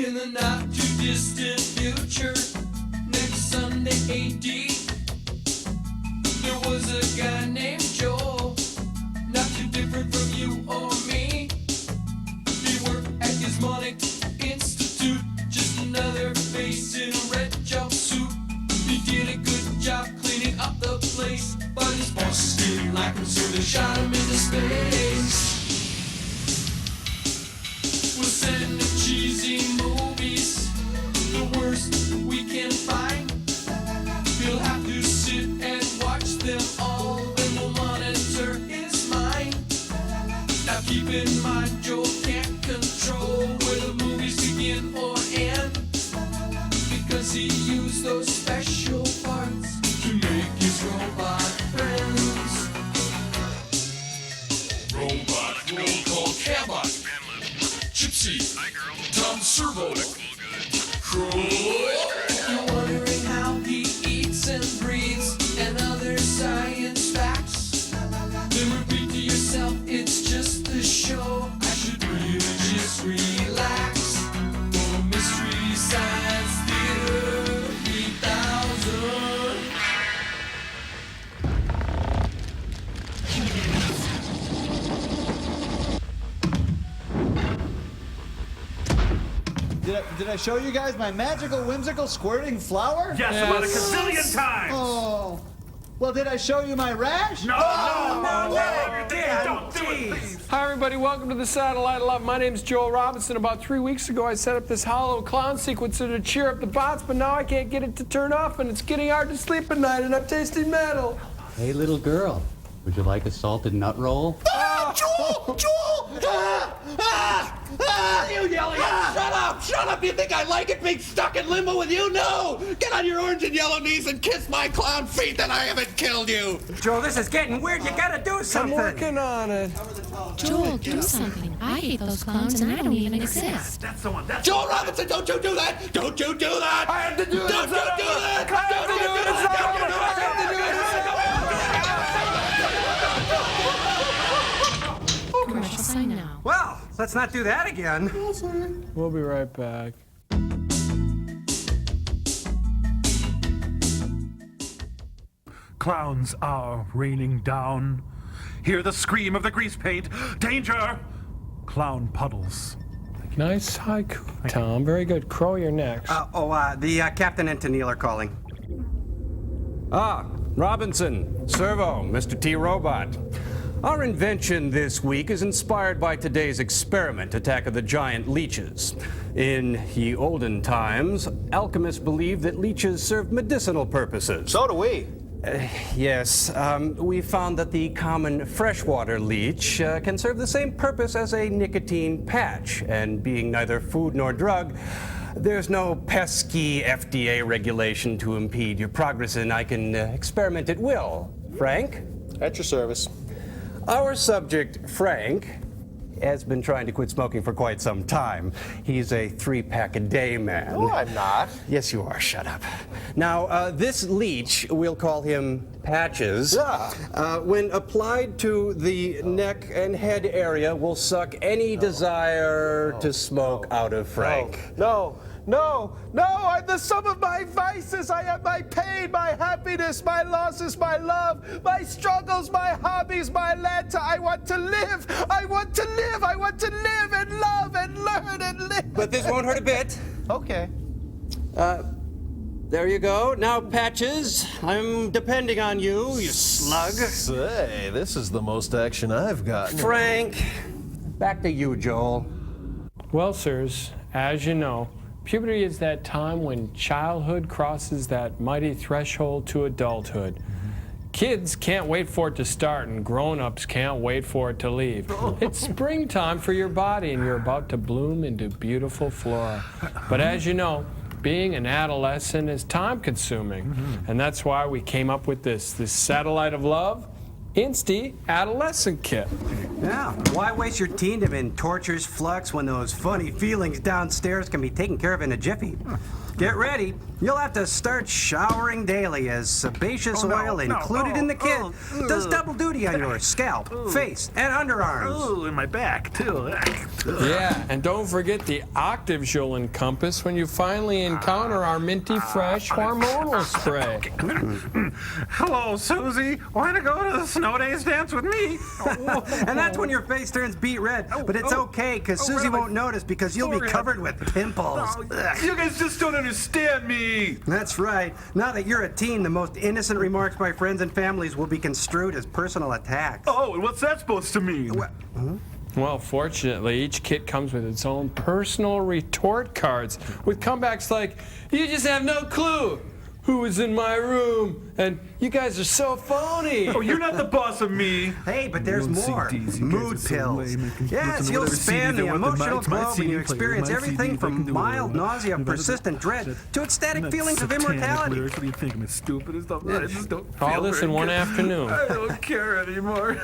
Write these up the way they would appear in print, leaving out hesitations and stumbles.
In the not too distant future, next Sunday AD, there was a guy named Joel, not too different from you or me. He worked at Gizmonic Institute, just another face in a red jumpsuit. He did a good job cleaning up the place, but his boss didn't like him, so they shot him into space. We'll send the cheesy movies, the worst we can find. He'll have to sit and watch them all, then we'll monitor his mind. Now keep in mind, Joel can't control where the movies begin or end, because he used those special parts to make his robot friends. Robot roll call Cabot, Gypsy, Tom Servo, Crow. You're wondering how he eats and breathes and other science facts. Then repeat to yourself, it's just the show. I should really just relax. For Mystery Science Theater 3000. Did I show you guys my magical, whimsical, squirting flower? Yes, about a gazillion times! Oh. Well, did I show you my rash? No! Oh, Don't do it, please! Hi, everybody. Welcome to the Satellite of Love. My name's Joel Robinson. About 3 weeks ago, I set up this hollow clown sequencer to cheer up the bots, but now I can't get it to turn off, and it's getting hard to sleep at night, and I'm tasting metal. Hey, little girl, would you like a salted nut roll? Joel! You yelling at? Shut up! Shut up! You think I like it being stuck in limbo with you? No! Get on your orange and yellow knees and kiss my clown feet that I haven't killed you! Joel, this is getting weird. You gotta do I'm something. working on it. Joel, do something. I hate those clowns and I don't even exist. That's the one. That's Joel Robinson, don't you do that! Don't you do that! I have to do it. Don't you do that! I have to do it. It's not over. I have to do it. Commercial sign now. Well, let's not do that again. We'll be right back. Clowns are raining down. Hear the scream of the grease paint. Danger! Clown puddles. Nice haiku, Tom. Very good. Crow, you're next. The Captain and Tennille are calling. Ah, Robinson, Servo, Mr. T. Robot. Our invention this week is inspired by today's experiment attack of the giant leeches. In ye olden times, alchemists believed that leeches served medicinal purposes. So do we. Yes, we found that the common freshwater leech can serve the same purpose as a nicotine patch, and being neither food nor drug, there's no pesky FDA regulation to impede your progress, and I can experiment at will. Frank? At your service. Our subject, Frank, has been trying to quit smoking for quite some time. He's a 3-pack a day man. No, I'm not. Yes, you are. Shut up. Now, this leech, we'll call him Patches. Yeah. When applied to the neck and head area, will suck any desire to smoke out of Frank. No. I'm the sum of my vices. I am my pain, my happiness, my losses, my love, my struggles, my hobbies, my Lanta. I want to live. I want to live. I want to live and love and learn and live. But this won't hurt a bit. Okay. There you go. Now, Patches, I'm depending on you, you slug. Say, this is the most action I've gotten. Frank, back to you, Joel. Well, sirs, as you know, puberty is that time when childhood crosses that mighty threshold to adulthood. Kids can't wait for it to start, and grown-ups can't wait for it to leave. It's springtime for your body, and you're about to bloom into beautiful flora. But as you know, being an adolescent is time-consuming, and that's why we came up with this Satellite of Love Insty Adolescent Kit. Yeah, why waste your teendom in tortures, flux, when those funny feelings downstairs can be taken care of in a jiffy? Get ready. You'll have to start showering daily as sebaceous oil included in the kit does double duty on your scalp, face, and underarms. Oh, in my back, too. Yeah, and don't forget the octaves you'll encompass when you finally encounter our minty fresh hormonal spray. Hello, Susie. Want to go to the snow days dance with me? And that's when your face turns beet red. But it's okay, because Susie won't notice because you'll be covered with pimples. You guys just don't understand me. That's right. Now that you're a teen, the most innocent remarks by friends and families will be construed as personal attacks. Oh, and what's that supposed to mean? Well, fortunately, each kit comes with its own personal retort cards with comebacks like, "You just have no clue who was in my room," and "You guys are so phony." Oh, you're not the boss of me. Hey, but there's more. CDs, Mood pills. Yes, you'll span the emotional globe and you experience everything from mild nausea, persistent dread, to ecstatic feelings of immortality. What do you think? I'm stupid and stuff. I just don't feel All this very in one good. afternoon. I don't care anymore.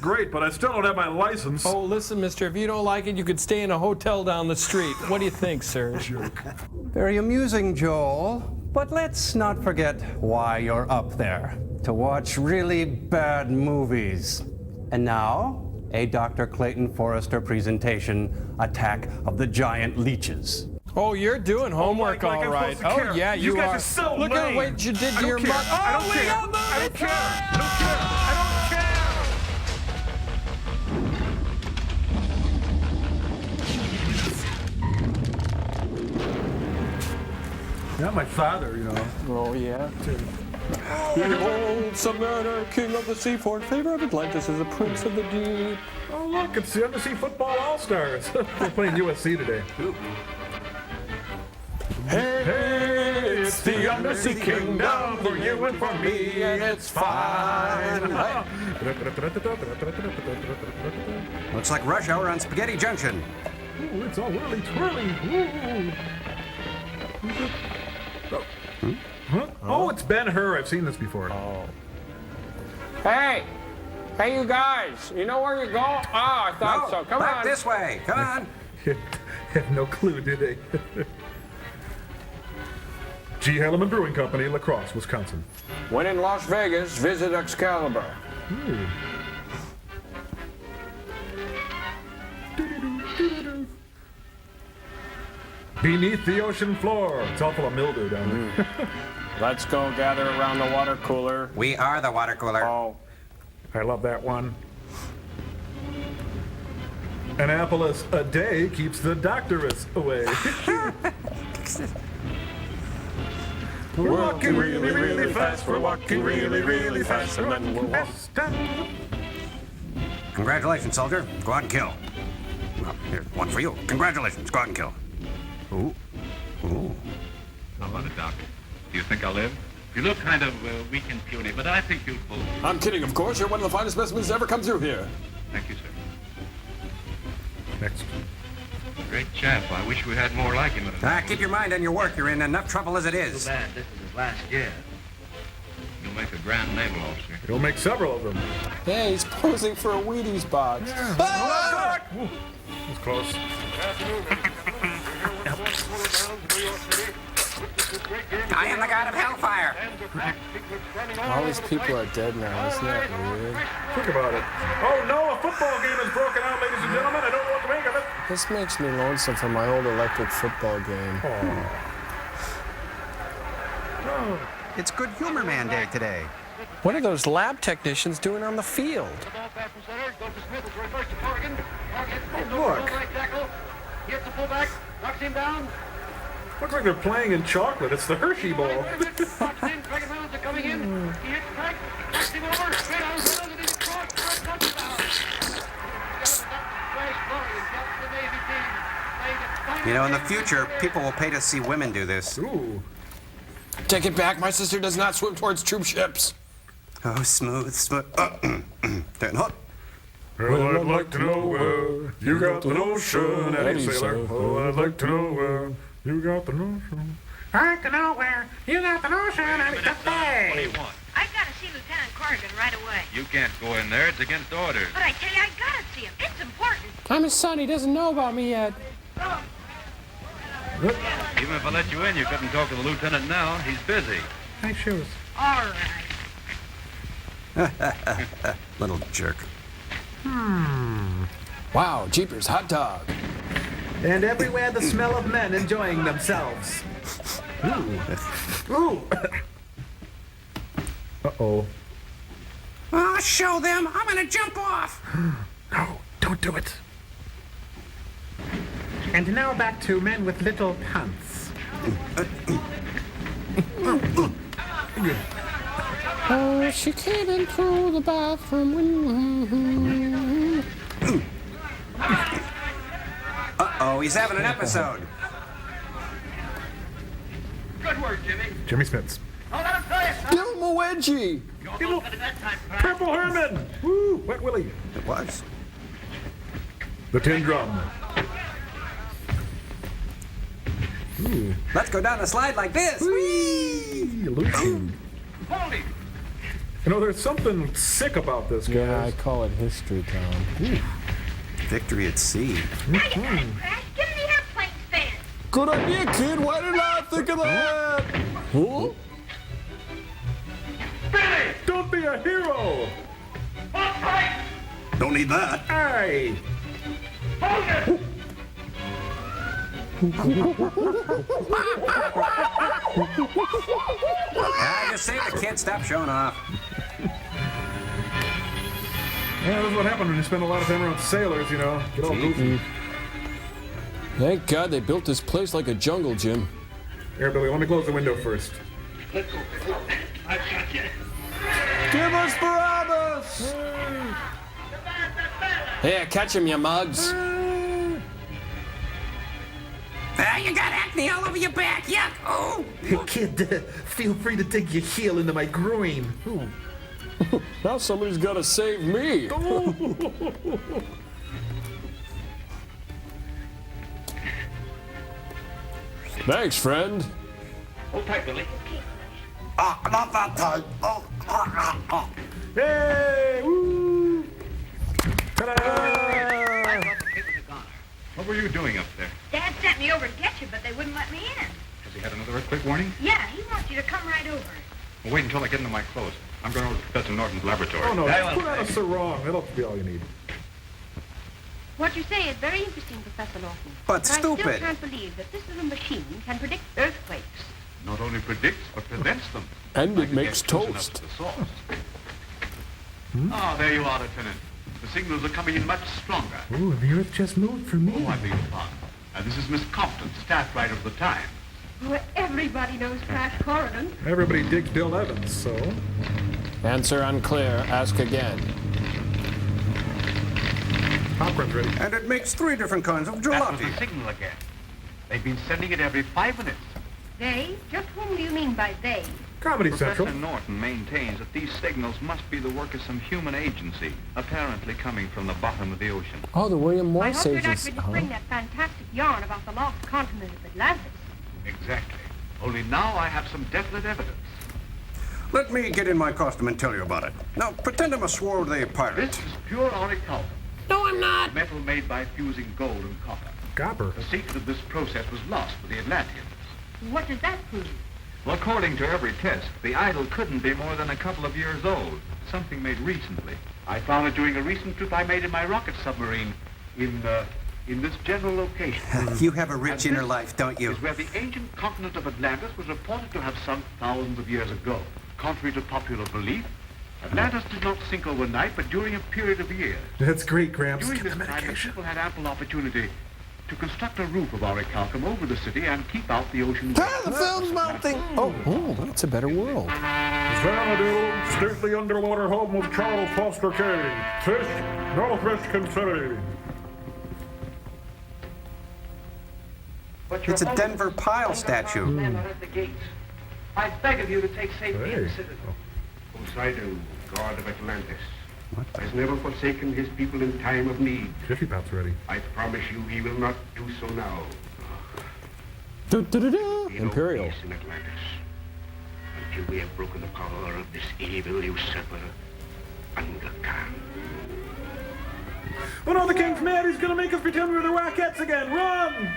Great, but I still don't have my license. Oh, listen, mister, if you don't like it, you could stay in a hotel down the street. What do you think, sir? Very amusing, Joel. But let's not forget why you're up there. To watch really bad movies. And now, a Dr. Clayton Forrester presentation, Attack of the Giant Leeches. Oh, you're doing homework like all I'm right. supposed to care. Oh, yeah, You you guys are. are so Look at lame. what you did I to your don't care. mother. I don't Oh, care. we got I don't care. I don't care. Not my father, you know. Oh, yeah. The old Samaritan, king of the sea, for favor of Atlantis, is the prince of the deep. Oh, look, it's the Undersea Football All-Stars. They're playing USC today. Hey, it's the Undersea Kingdom for you and for me, and it's fine. Looks like rush hour on Spaghetti Junction. Ooh, it's all whirly twirly. Ooh. Huh? Oh, it's Ben-Hur. I've seen this before. Hey! Hey, you guys! You know where you're going? Oh, I thought so. Come back on. this way. Come on. Have no clue, did they? G. Hellerman Brewing Company, La Crosse, Wisconsin. When in Las Vegas, visit Excalibur. Beneath the ocean floor. It's all full of mildew down there. Let's go gather around the water cooler. We are the water cooler. Oh. I love that one. Annapolis a day keeps the doctoress away. We're walking really, really fast. We're walking really, really fast. And then we'll walk. Congratulations, soldier. Go out and kill. Well, here's one for you. Congratulations. Go out and kill. Ooh. Ooh. How about it, Doc? Do you think I'll live? You look kind of weak and puny, but I think you'll pull. I'm kidding, of course. You're one of the finest specimens to ever come through here. Thank you, sir. Next. Great chap. I wish we had more like him. Keep your mind on your work. You're in enough trouble as it Too is. bad this is his last year. You'll make a grand naval officer. You'll make several of them. Hey, he's posing for a Wheaties box. Ooh, that's close. I am the god of hellfire. All these people are dead now. Isn't that weird? Think about it. Oh no, a football game is broken out, ladies and gentlemen. I don't know what to make of it. This makes me lonesome for my old electric football game. It's Good Humor Man Day today. What are those lab technicians doing on the field? Look. Looks like they're playing in chocolate. It's the Hershey Bowl. You know, in the future, people will pay to see women do this. Ooh. Take it back. My sister does not swim towards troop ships. Oh, smooth, smooth. Turn hook. Well, I'd like to know where you got the notion, Eddie Sailor. Oh, I'd like to know where you got the notion. I'd like to know where you got the notion, Eddie Sailor. What do you want? I've got to see Lieutenant Corrigan right away. You can't go in there. It's against orders. But I tell you, I got to see him. It's important. I'm his son. He doesn't know about me yet. Even if I let you in, you couldn't talk to the lieutenant now. He's busy. Nice shoes. All right. Little jerk. Wow, jeepers, hot dog. And everywhere the smell of men enjoying themselves. Ooh. Uh-oh. Oh, show them. I'm gonna jump off. No, don't do it. And now back to men with little pants. Oh, she came in through the bathroom window. Uh-oh, he's having an episode. Good work, Jimmy. Jimmy Smits. Oh, let him play it, son. Give him a wedgie. You're going for the bedtime, Frank. Purple Herman. Woo, Wet Willie. It was. The tin drum. Ooh. Let's go down the slide like this. Whee! Lucy. Hold him. You know, there's something sick about this, guys. Yeah, I call it history time. Victory at sea. Now you got it, Crash. Get in the airplane stand. Good idea, kid. Why did I think of that? Huh? Billy! Don't be a hero. Hold tight. Don't need that. Hey! Hold it. Just say the kid stop showing off. Yeah, this is what happens when you spend a lot of time around sailors, you know. Get all goofy. Thank God they built this place like a jungle gym. Here, Billy, let me close the window first. Let go, Billy. I've got you. Give us Barabbas! Here, catch him, you mugs. You got acne all over your back. Yuck. Oh. Kid, feel free to dig your heel into my groin. Now somebody's got to save me. Thanks, friend. Hold tight, Billy. Not that time. Hey! Woo! Ta-da! What were you doing up there? Dad sent me over to get you, but they wouldn't let me in. Has he had another earthquake warning? Yeah, he wants you to come right over. Well, wait until I get into my clothes. I'm going over to Professor Norton's laboratory. Oh, no, Very just well, put on a sarong. That'll be all you need. What you say is very interesting, Professor Norton. But I still stupid. can't believe that this little machine can predict earthquakes. Not only predicts, but prevents them. And I it can makes get close enough toast. to the source. Ah, there you are, Lieutenant. The signals are coming in much stronger. Ooh, the earth just moved for me. Oh, I beg your pardon. This is Miss Compton, staff writer of the Times. Well, everybody knows Crash Corrigan. Everybody digs Bill Evans, so... Answer unclear. Ask again. Popcorn's ready. And it makes 3 different kinds of That was jalopy. the signal again. They've been sending it every 5 minutes. They? Just whom do you mean by they? Comedy Professor Central. Norton maintains that these signals must be the work of some human agency, apparently coming from the bottom of the ocean. Oh, the William I Morris hope you're not agency. going to bring that fantastic yarn about the lost continent of Atlantis. Exactly. Only now I have some definite evidence. Let me get in my costume and tell you about it. Now, pretend I'm a swarthy pirate. This is pure orichalcum. No, I'm not. Metal made by fusing gold and copper. Copper. The secret of this process was lost to the Atlanteans. What does that prove? Well, according to every test, the idol couldn't be more than a couple of years old. Something made recently. I found it during a recent trip I made in my rocket submarine in this general location. You have a rich And inner this life, don't you? Is where the ancient continent of Atlantis was reported to have sunk thousands of years ago. Contrary to popular belief, Atlantis did not sink overnight, but during a period of years. That's great, Gramps. During Get the this time, the medication. people had ample opportunity to construct a roof of orichalcum over the city and keep out the ocean. Ah, the film's melting. Oh, that's a better world. Xanadu, stately underwater home of Charles Foster Kane. Fish, no fish can say. But It's a your Denver opponents, Pile under statue. armed men are at the gates. I beg of you to take safety in the Hey. citadel. Poseidon, god of Atlantis, has never forsaken his people in time of need. Jiffy Pop's ready. I promise you he will not do so now. Do-do-do-do. Be no Imperial. peace in Atlantis until we have broken the power of this evil usurper, Anga Khan. Oh no, the king's mad. He's gonna make us pretend we're the Rockettes again. Run!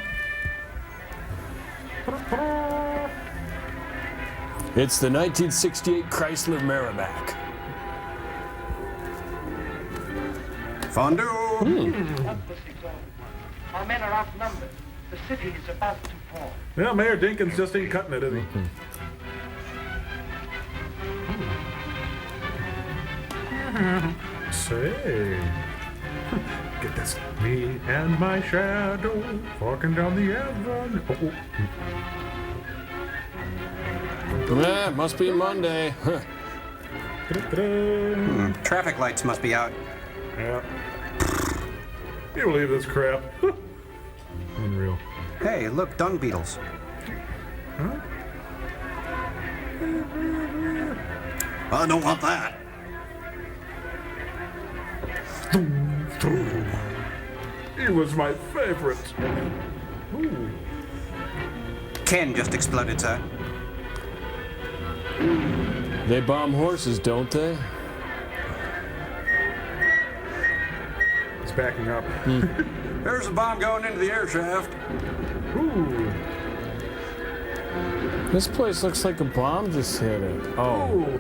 It's the 1968 Chrysler Merrimack. Fondue. Our men are outnumbered. The city is about to fall. Yeah, Mayor Dinkins just ain't cutting it, is he? Say, get this. Me and my shadow walking down the avenue. Yeah, must be Monday. Huh. Traffic lights must be out. Yeah. You believe this crap? Unreal. Hey, look, dung beetles. Huh? I don't want that. He was my favorite. Ooh. Ken just exploded, sir. They bomb horses, don't they? It's backing up. There's a bomb going into the air shaft. Ooh. This place looks like a bomb just hit it. Oh. Ooh.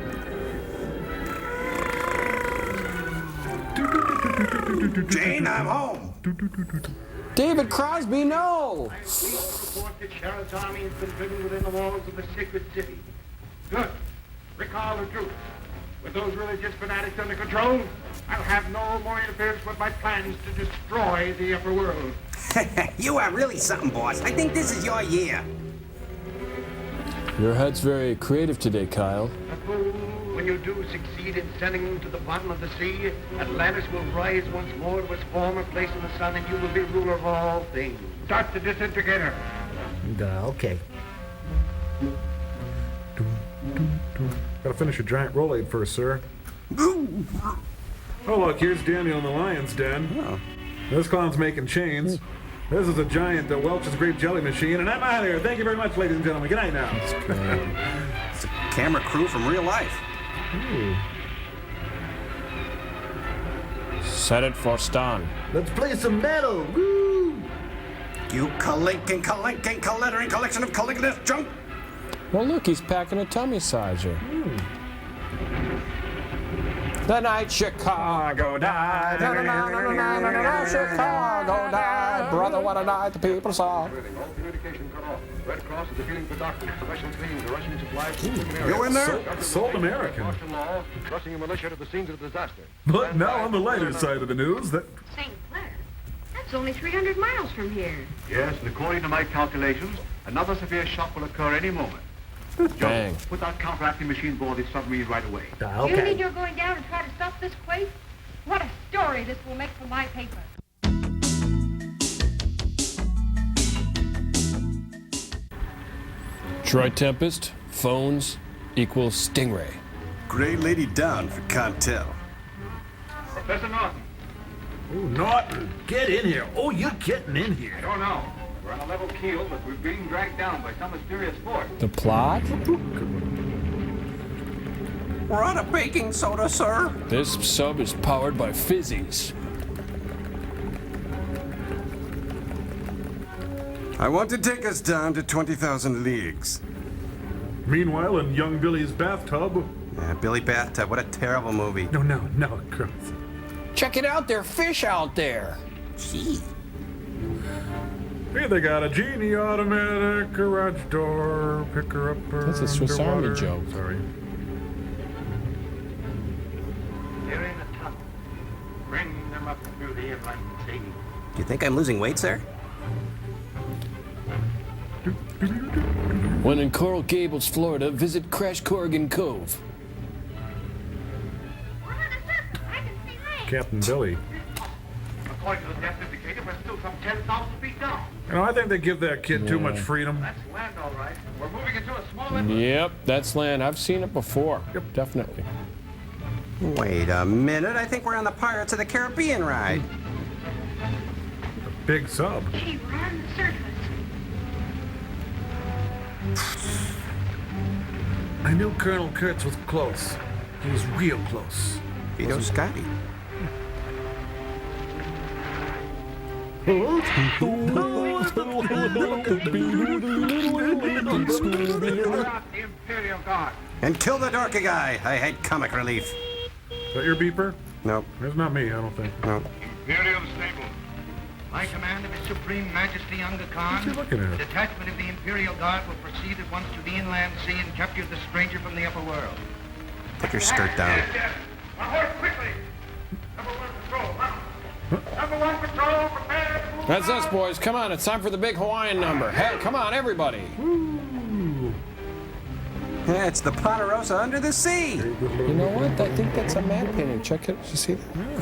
Jane, I'm home. David Crosby, no! I'm pleased to report that Sheriff's army has been driven within the walls of the sacred city. Good. Recall the troops. With those religious fanatics under control, I'll have no more interference with my plans to destroy the upper world. You are really something, boss. I think this is your year. Your head's very creative today, Kyle. A fool, when you do succeed in sending them to the bottom of the sea, Atlantis will rise once more to its former place in the sun, and you will be ruler of all things. Start the disintegrator. Okay. Gotta finish a giant roll-aid first, sir. Oh, look, here's Daniel in the lion's den. Oh. This clown's making chains. This is a giant Welch's grape jelly machine, and I'm out of here. Thank you very much, ladies and gentlemen. Good night now. It's a camera crew from real life. Ooh. Set it for Stan. Let's play some metal. Woo! You collecting collection of collecting junk. Well, look, he's packing a tummy sizer. The night Chicago died. Chicago died. Brother, what a night the people saw. All communication cut off. Red Cross is appealing for doctors. Special teams are rushing supplies to the You in there? Sold American. law, rushing a militia to the scenes of the disaster. But now on the lighter side of the news, that St. Clair? That's only 300 miles from here. Yes, and according to my calculations, another severe shock will occur any moment. Bang. Joe, put that counteracting machine aboard this submarine right away. You mean you're going down and try to stop this quake? What a story this will make for my paper. Troy Tempest, phones equals Stingray. Great lady down for Cantel. Professor Norton. Oh, Norton, get in here. Oh, you're getting in I here. don't know. We're on a level keel, but we're being dragged down by some mysterious force. The plot? We're on a baking soda, sir. This sub is powered by fizzies. I want to take us down to 20,000 leagues. Meanwhile, in young Billy's bathtub. Yeah, Billy Bathtub, what a terrible movie. No, gross. Check it out, there are fish out there. Gee. Hey, they got a genie automatic garage door, picker upper. That's a Swiss Army joke. Sorry. They're in a tunnel. Bring them up through the airplane, see? Do you think I'm losing weight, sir? When in Coral Gables, Florida, visit Crash Corrigan Cove. Captain Billy. According to the depth indicator, we're still some 10,000 feet down. You know, I think they give that kid too much freedom. That's land, all right. We're moving into a small inlet. Yep, that's land. I've seen it before. Yep, definitely. Wait a minute, I think we're on the Pirates of the Caribbean ride. Big sub. Gee, we're on the surface. I knew Colonel Kurtz was close. He was real close. Vito Scotty. Out the Imperial Guard. And kill the dorky guy. I hate comic relief. Is that your beeper? Nope. It's not me, I don't think. Nope. Imperial Stable. By command of His Supreme Majesty Unga Khan, What you looking at? the detachment of the Imperial Guard will proceed at once to the inland sea and capture the stranger from the upper world. Put your skirt down. Yes. My horse, quickly. Number 1 patrol, mount. Number 1 patrol, prepare to move. That's us, boys. Come on, it's time for the big Hawaiian number. Hey, come on, everybody. Yeah, it's the Ponderosa under the sea. You know what? I think that's a mad painting. Check it. You see that? Yeah.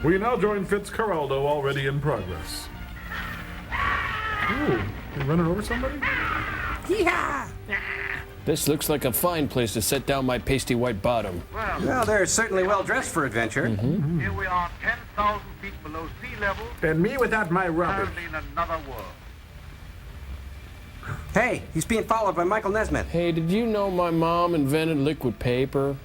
We now join Fitzcarraldo, already in progress. Ooh, you running over somebody? Yeah. This looks like a fine place to set down my pasty white bottom. Well, they're certainly well dressed for adventure. Here we are 10,000 feet below sea level, And me without my rubbish. apparently in another world. Hey, he's being followed by Michael Nesmith. Hey, did you know my mom invented liquid paper?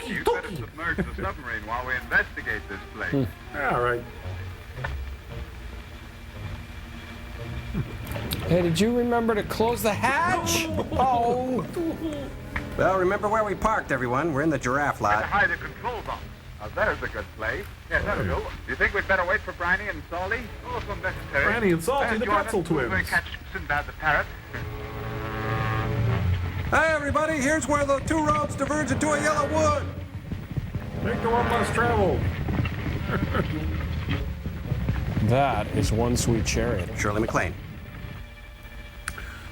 You better submerge the submarine while we investigate this place. All right. Hey, did you remember to close the hatch? Oh. Well, remember where we parked, everyone. We're in the giraffe Better lot. hide the control box. Now, there's a good place. Yes, that'll do. Do you think we'd better wait for Briny and Salty? Oh, if unnecessary. Briny and Salty, Better the join pretzel us when we twins. catch Sinbad the parrot. Hey, everybody, here's where the two roads diverge into a yellow wood. Make the one less travel. That is one sweet chariot. Shirley MacLaine.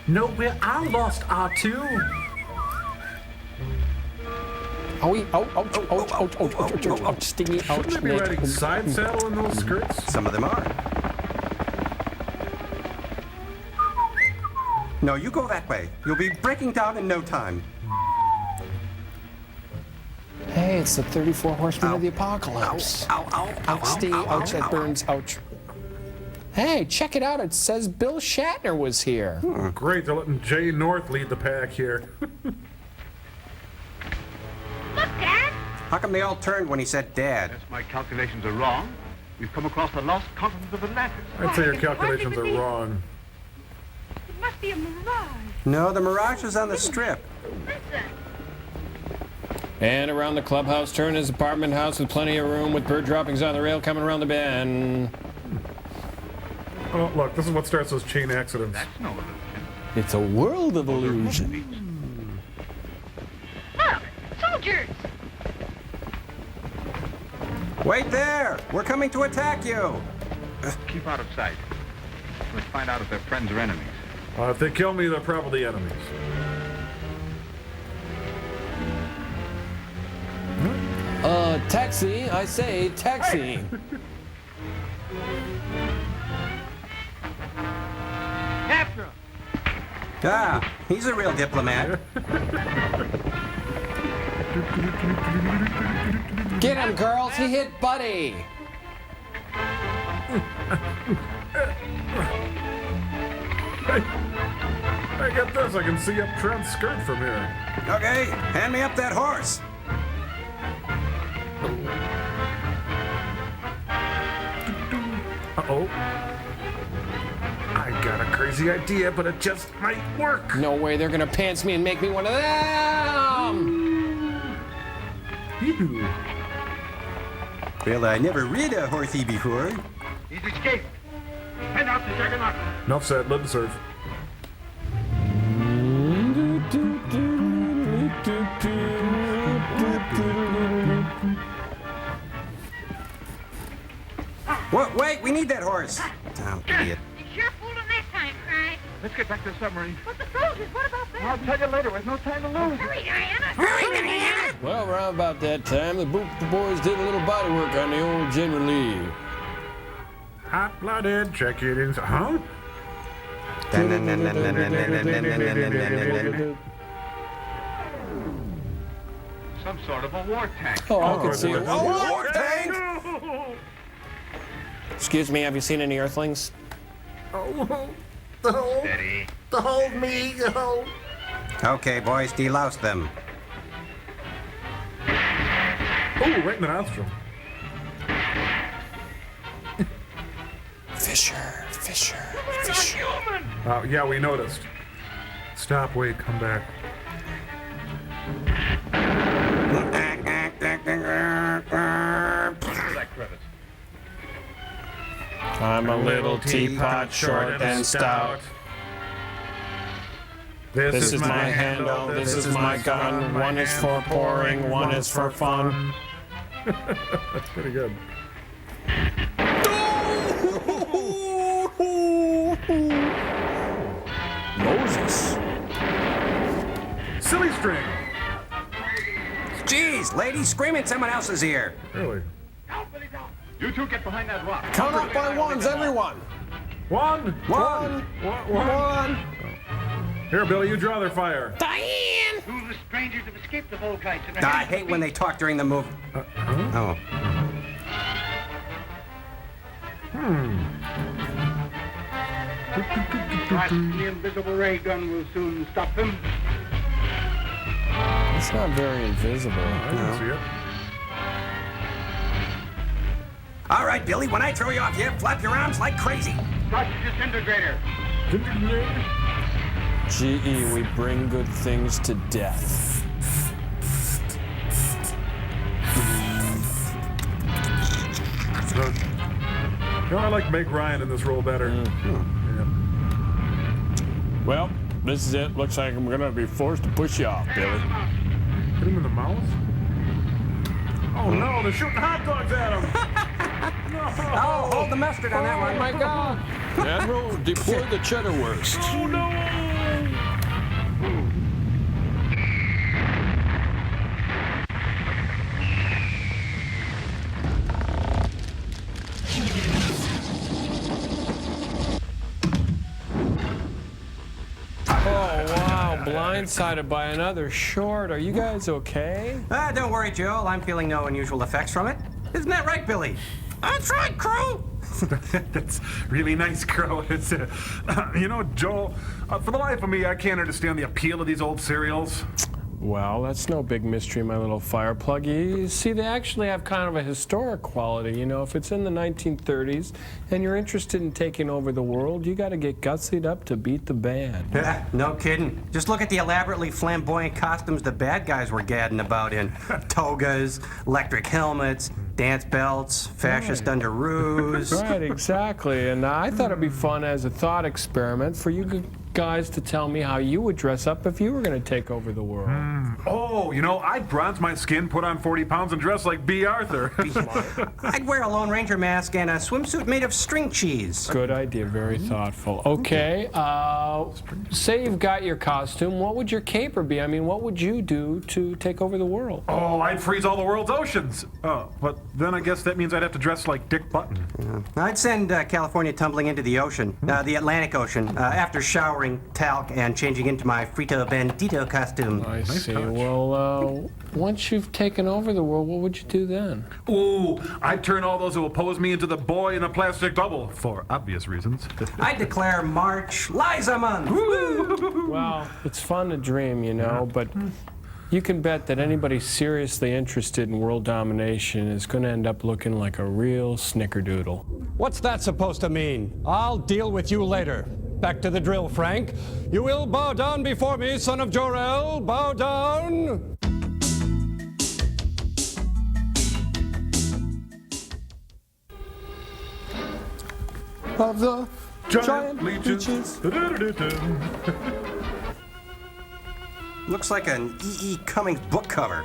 No, we're all lost, R2. Owie, ouch, ouch, ouch, ouch, ouch, ouch, ouch, ouch, stingy, ouch, Shouldn't they be riding side saddle in those skirts? Some of them are. No, you go that way. You'll be breaking down in no time. Hey, it's the 34 horsemen Ow. of the apocalypse. Ow, ow, ow, Ouch, stingy, ow, ow, ouch, that ow, burns, ouch. Hey, check it out. It says Bill Shatner was here. Great, they're letting Jay North lead the pack here. Look, Dad. How come they all turned when he said Dad? Unless my calculations are wrong, we've come across the lost continent of Atlantis. I'd say your calculations are wrong. It must be a mirage. No, the Mirage is on the strip. Listen. And around the clubhouse turn is apartment house with plenty of room with bird droppings on the rail coming around the bend. Oh, look, this is what starts those chain accidents. That's no illusion. It's a world of illusion. Look, soldiers. Wait there! We're coming to attack you! Keep out of sight. Let's find out if they're friends or enemies. If they kill me, they're probably enemies. Taxi, I say taxi. Capture him. Ah, he's a real diplomat. Get him, girls. He hit Buddy. I get this, I can see up Trent's skirt from here. Okay, hand me up that horse. Uh-oh. I got a crazy idea, but it just might work. No way they're gonna pants me and make me one of them. Ew. Well, I never read a horsey before. He's escaped. Head out the juggernaut. Enough said, let him serve. Wait, we need that horse. Oh, idiot. You sure fooled him that time, Clyde. Let's get back to the submarine. But the soldiers, what about them? I'll tell you later. There's no time to lose. Hurry, Diana. Hurry, Diana. Well, around about that time, the boys did a little body work on the old General Lee. Hot-blooded, check it in. Huh? Some sort of a war tank. Oh, I can see it. Oh, war tank! Excuse me, have you seen any Earthlings? Oh, Steady. hold me. Oh. Okay, boys, delouse them. Oh, right in the nostril. Fisher, Fisher. You're not human! Yeah, we noticed. Stop, wait, come back. I'm a little teapot, short and stout. This is my handle, this is my gun. One is for pouring, one is for fun. That's pretty good. Moses. Silly string. Jeez, lady, screaming someone else is here. Really? You two get behind that rock. Count up by ones, everyone. One. Here, Billy, you draw their fire. Diane! Two of the strangers have escaped the Volkites. And I hate when they talk during the move. Oh. The invisible ray gun will soon stop them. It's not very invisible. I can see it. All right, Billy, when I throw you off, you flap your arms like crazy. Touch disintegrator. GE, we bring good things to death. No, I like Meg Ryan in this role better. Yeah. Well, this is it. Looks like I'm gonna be forced to push you off, Billy. Hit him in the mouth? Oh no, they're shooting hot dogs at him! Oh, hold the mustard on that one. Oh my God! Admiral, deploy the cheddar wurst. Oh no! Oh wow, blindsided by another short. Are you guys okay? Don't worry, Joel. I'm feeling no unusual effects from it. Isn't that right, Billy? That's right, Crow. That's really nice, Crow. It's, you know, Joel, for the life of me, I can't understand the appeal of these old serials. Well, that's no big mystery, my little fire plug. You see, they actually have kind of a historic quality. You know, if it's in the 1930s and you're interested in taking over the world, you got to get gutsied up to beat the band. No kidding. Just look at the elaborately flamboyant costumes the bad guys were gadding about in. Togas, electric helmets, dance belts, fascist underoos. Right, exactly. And I thought it'd be fun as a thought experiment for you guys to tell me how you would dress up if you were going to take over the world. Oh, you know, I'd bronze my skin, put on 40 pounds, and dress like B. Arthur. I'd wear a Lone Ranger mask and a swimsuit made of string cheese. Good idea, very thoughtful. Okay, say you've got your costume, what would your caper be? I mean, what would you do to take over the world? Oh, I'd freeze all the world's oceans. Oh, but then I guess that means I'd have to dress like Dick Button. I'd send California tumbling into the ocean, the Atlantic Ocean, after showering talc and changing into my Frito Bandito costume. I see. Well, once you've taken over the world, what would you do then? Ooh, I'd turn all those who oppose me into the boy in a plastic bubble, for obvious reasons. I'd declare March Liza Month. Well, it's fun to dream, you know, but you can bet that anybody seriously interested in world domination is going to end up looking like a real snickerdoodle. What's that supposed to mean? I'll deal with you later. Back to the drill, Frank. You will bow down before me, son of Jor-El. Bow down. Of the Giant leeches. Looks like an E.E. Cummings book cover.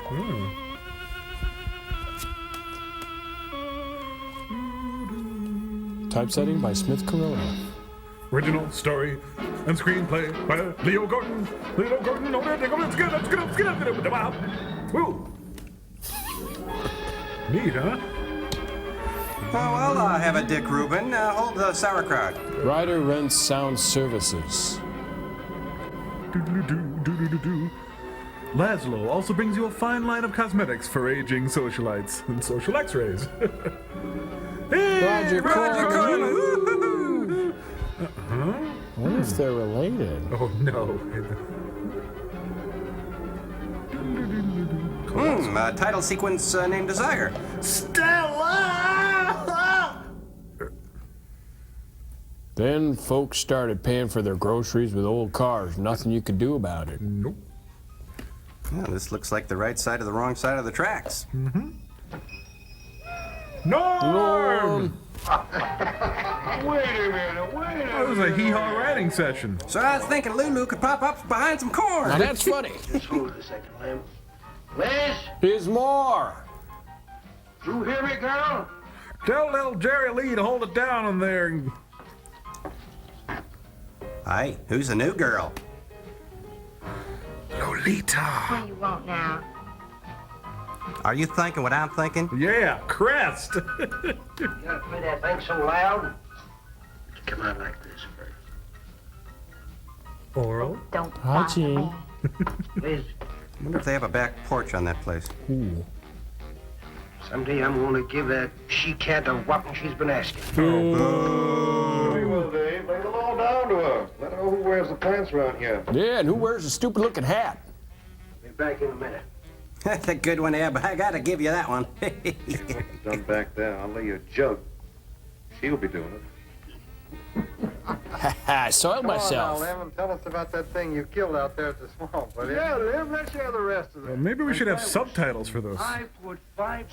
Typesetting by Smith Corona. Original story and screenplay by Leo Gordon. Leo Gordon, no, let's get it. Woo! Neat, huh? Oh, I'll have a Dick Rubin. Hold the sauerkraut. Ryder Rents Sound Services. Laszlo also brings you a fine line of cosmetics for aging socialites and social x-rays. Hey, Roger Corman. Corman. I wonder if they're related. Oh, no. Title sequence named Desire. Stella! Then folks started paying for their groceries with old cars. Nothing you could do about it. Nope. Yeah, this looks like the right side of the wrong side of the tracks. Mm-hmm. Norm! Wait a minute, That was a hee-haw riding session. So I was thinking Lulu could pop up behind some corn. Now that's funny. Just hold it a second, Lim. Liz, Here's more. you hear me, girl? Tell little Jerry Lee to hold it down in there. Hi, who's the new girl? Lolita. What do you want now? Are you thinking what I'm thinking? Yeah, Crest. You gotta play that thing so loud. Come on like this first. Oral. Don't Hi, bother Gene. me. Liz, I wonder if they have a back porch on that place. Ooh. someday I'm gonna give that she-cat a whopping she's been asking. Very well, Dave. Lay the law down to her. Let her know who wears the pants around here. Yeah, and who wears a stupid-looking hat? Be back in a minute. That's a good one, Ab. I gotta give you that one. Done back there. I'll lay you a jug. She'll be doing it. I soiled myself. Lim, and tell us about that thing you killed out there at the swamp, will you? Yeah, Lim, let's hear the rest of it. Well, maybe we should have subtitles for those. I put 5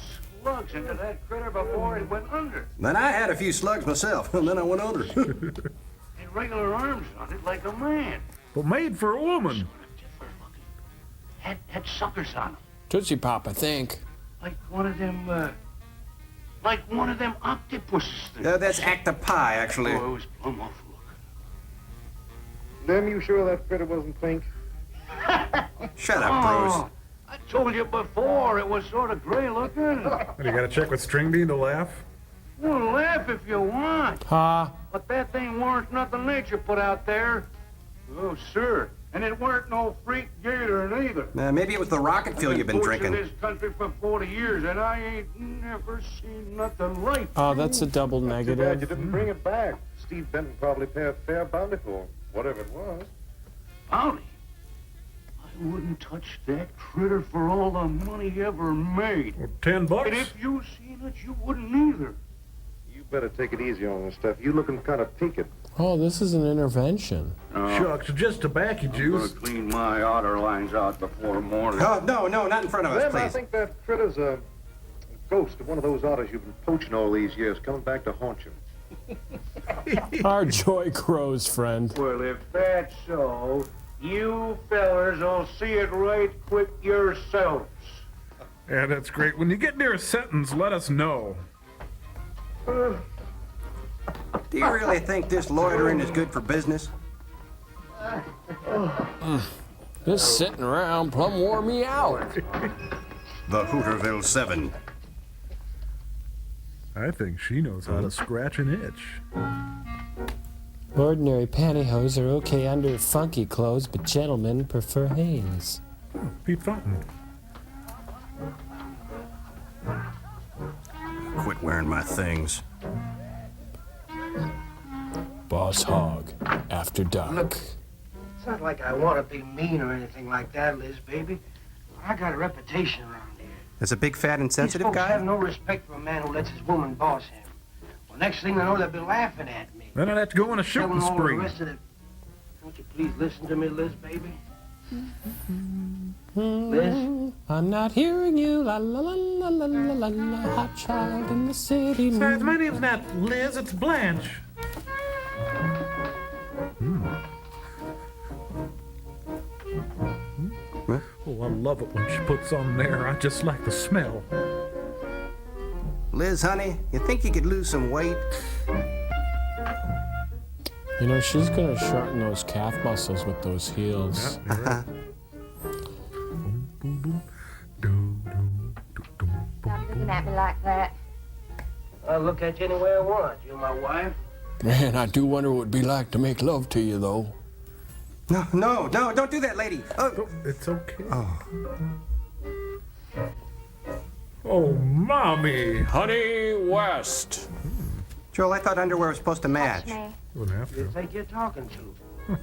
slugs into that critter before it went under. Then I had a few slugs myself, and then I went under. And regular arms on it like a man. But made for a woman. Had suckers on them. Tootsie Pop, I think. Like one of them octopuses. That's octopi, actually. Oh, it was plumb awful. Lim, you sure that critter wasn't pink? Shut up, Bruce. Oh, I told you before, it was sort of gray looking. What, you gotta check with String Bean to laugh? Well, laugh if you want. Ha. But that thing weren't nothing nature put out there. Oh, sir. And it weren't no freak gator neither. Maybe it was the rocket fuel you've been drinking. I've been poaching this country for 40 years, and I ain't never seen nothing like Oh, that's a double Too bad you negative. didn't bring it back. Steve Benton probably paid a fair bounty for whatever it was. bounty. I wouldn't touch that critter for all the money ever made. Well, $10. And if you seen it, you wouldn't either. You better take it easy on this stuff. You looking kind of peaked. Oh, this is an intervention. Shucks, just tobacco juice. I'm gonna clean my outer lines out before morning. Oh, no, not in front of us, Lim, I please. think that critter's a ghost of one of those otters you've been poaching all these years, coming back to haunt you. Our joy grows, friend. Well, if that's so, you fellers will see it right quick yourselves. Yeah, that's great. When you get near a sentence, let us know. Do you really think this loitering is good for business? Just sitting around plumb wore me out. The Hooterville 7. I think she knows how to scratch an itch. Ordinary pantyhose are okay under funky clothes, but gentlemen prefer Hanes. Pete Fountain. Quit wearing my things. Boss Hog, After Dark. Look, it's not like I want to be mean or anything like that, Liz, baby. I got a reputation around here. As a big, fat, These insensitive folks guy? have no respect for a man who lets his woman boss him. Well, next thing they know, they'll be laughing at me. Then I'd have to go on a Telling shooting all the spree. rest of the... Won't you please listen to me, Liz, baby? Liz? I'm not hearing you, la la la la la la la la, hot child in the city. Besides, my name's not Liz, it's Blanche. Oh, I love it when she puts on there. I just like the smell. Liz, honey, you think you could lose some weight? You know, she's gonna shorten those calf muscles with those heels. Stop looking at me like that. I'll look at you any way I want. You're my wife. Man, I do wonder what it'd be like to make love to you, though. No, don't do that, lady. Oh, it's okay. Oh. Oh, Mommy. Honey West. Joel, I thought underwear was supposed to match. Me. Wouldn't have You to. think you're talking to?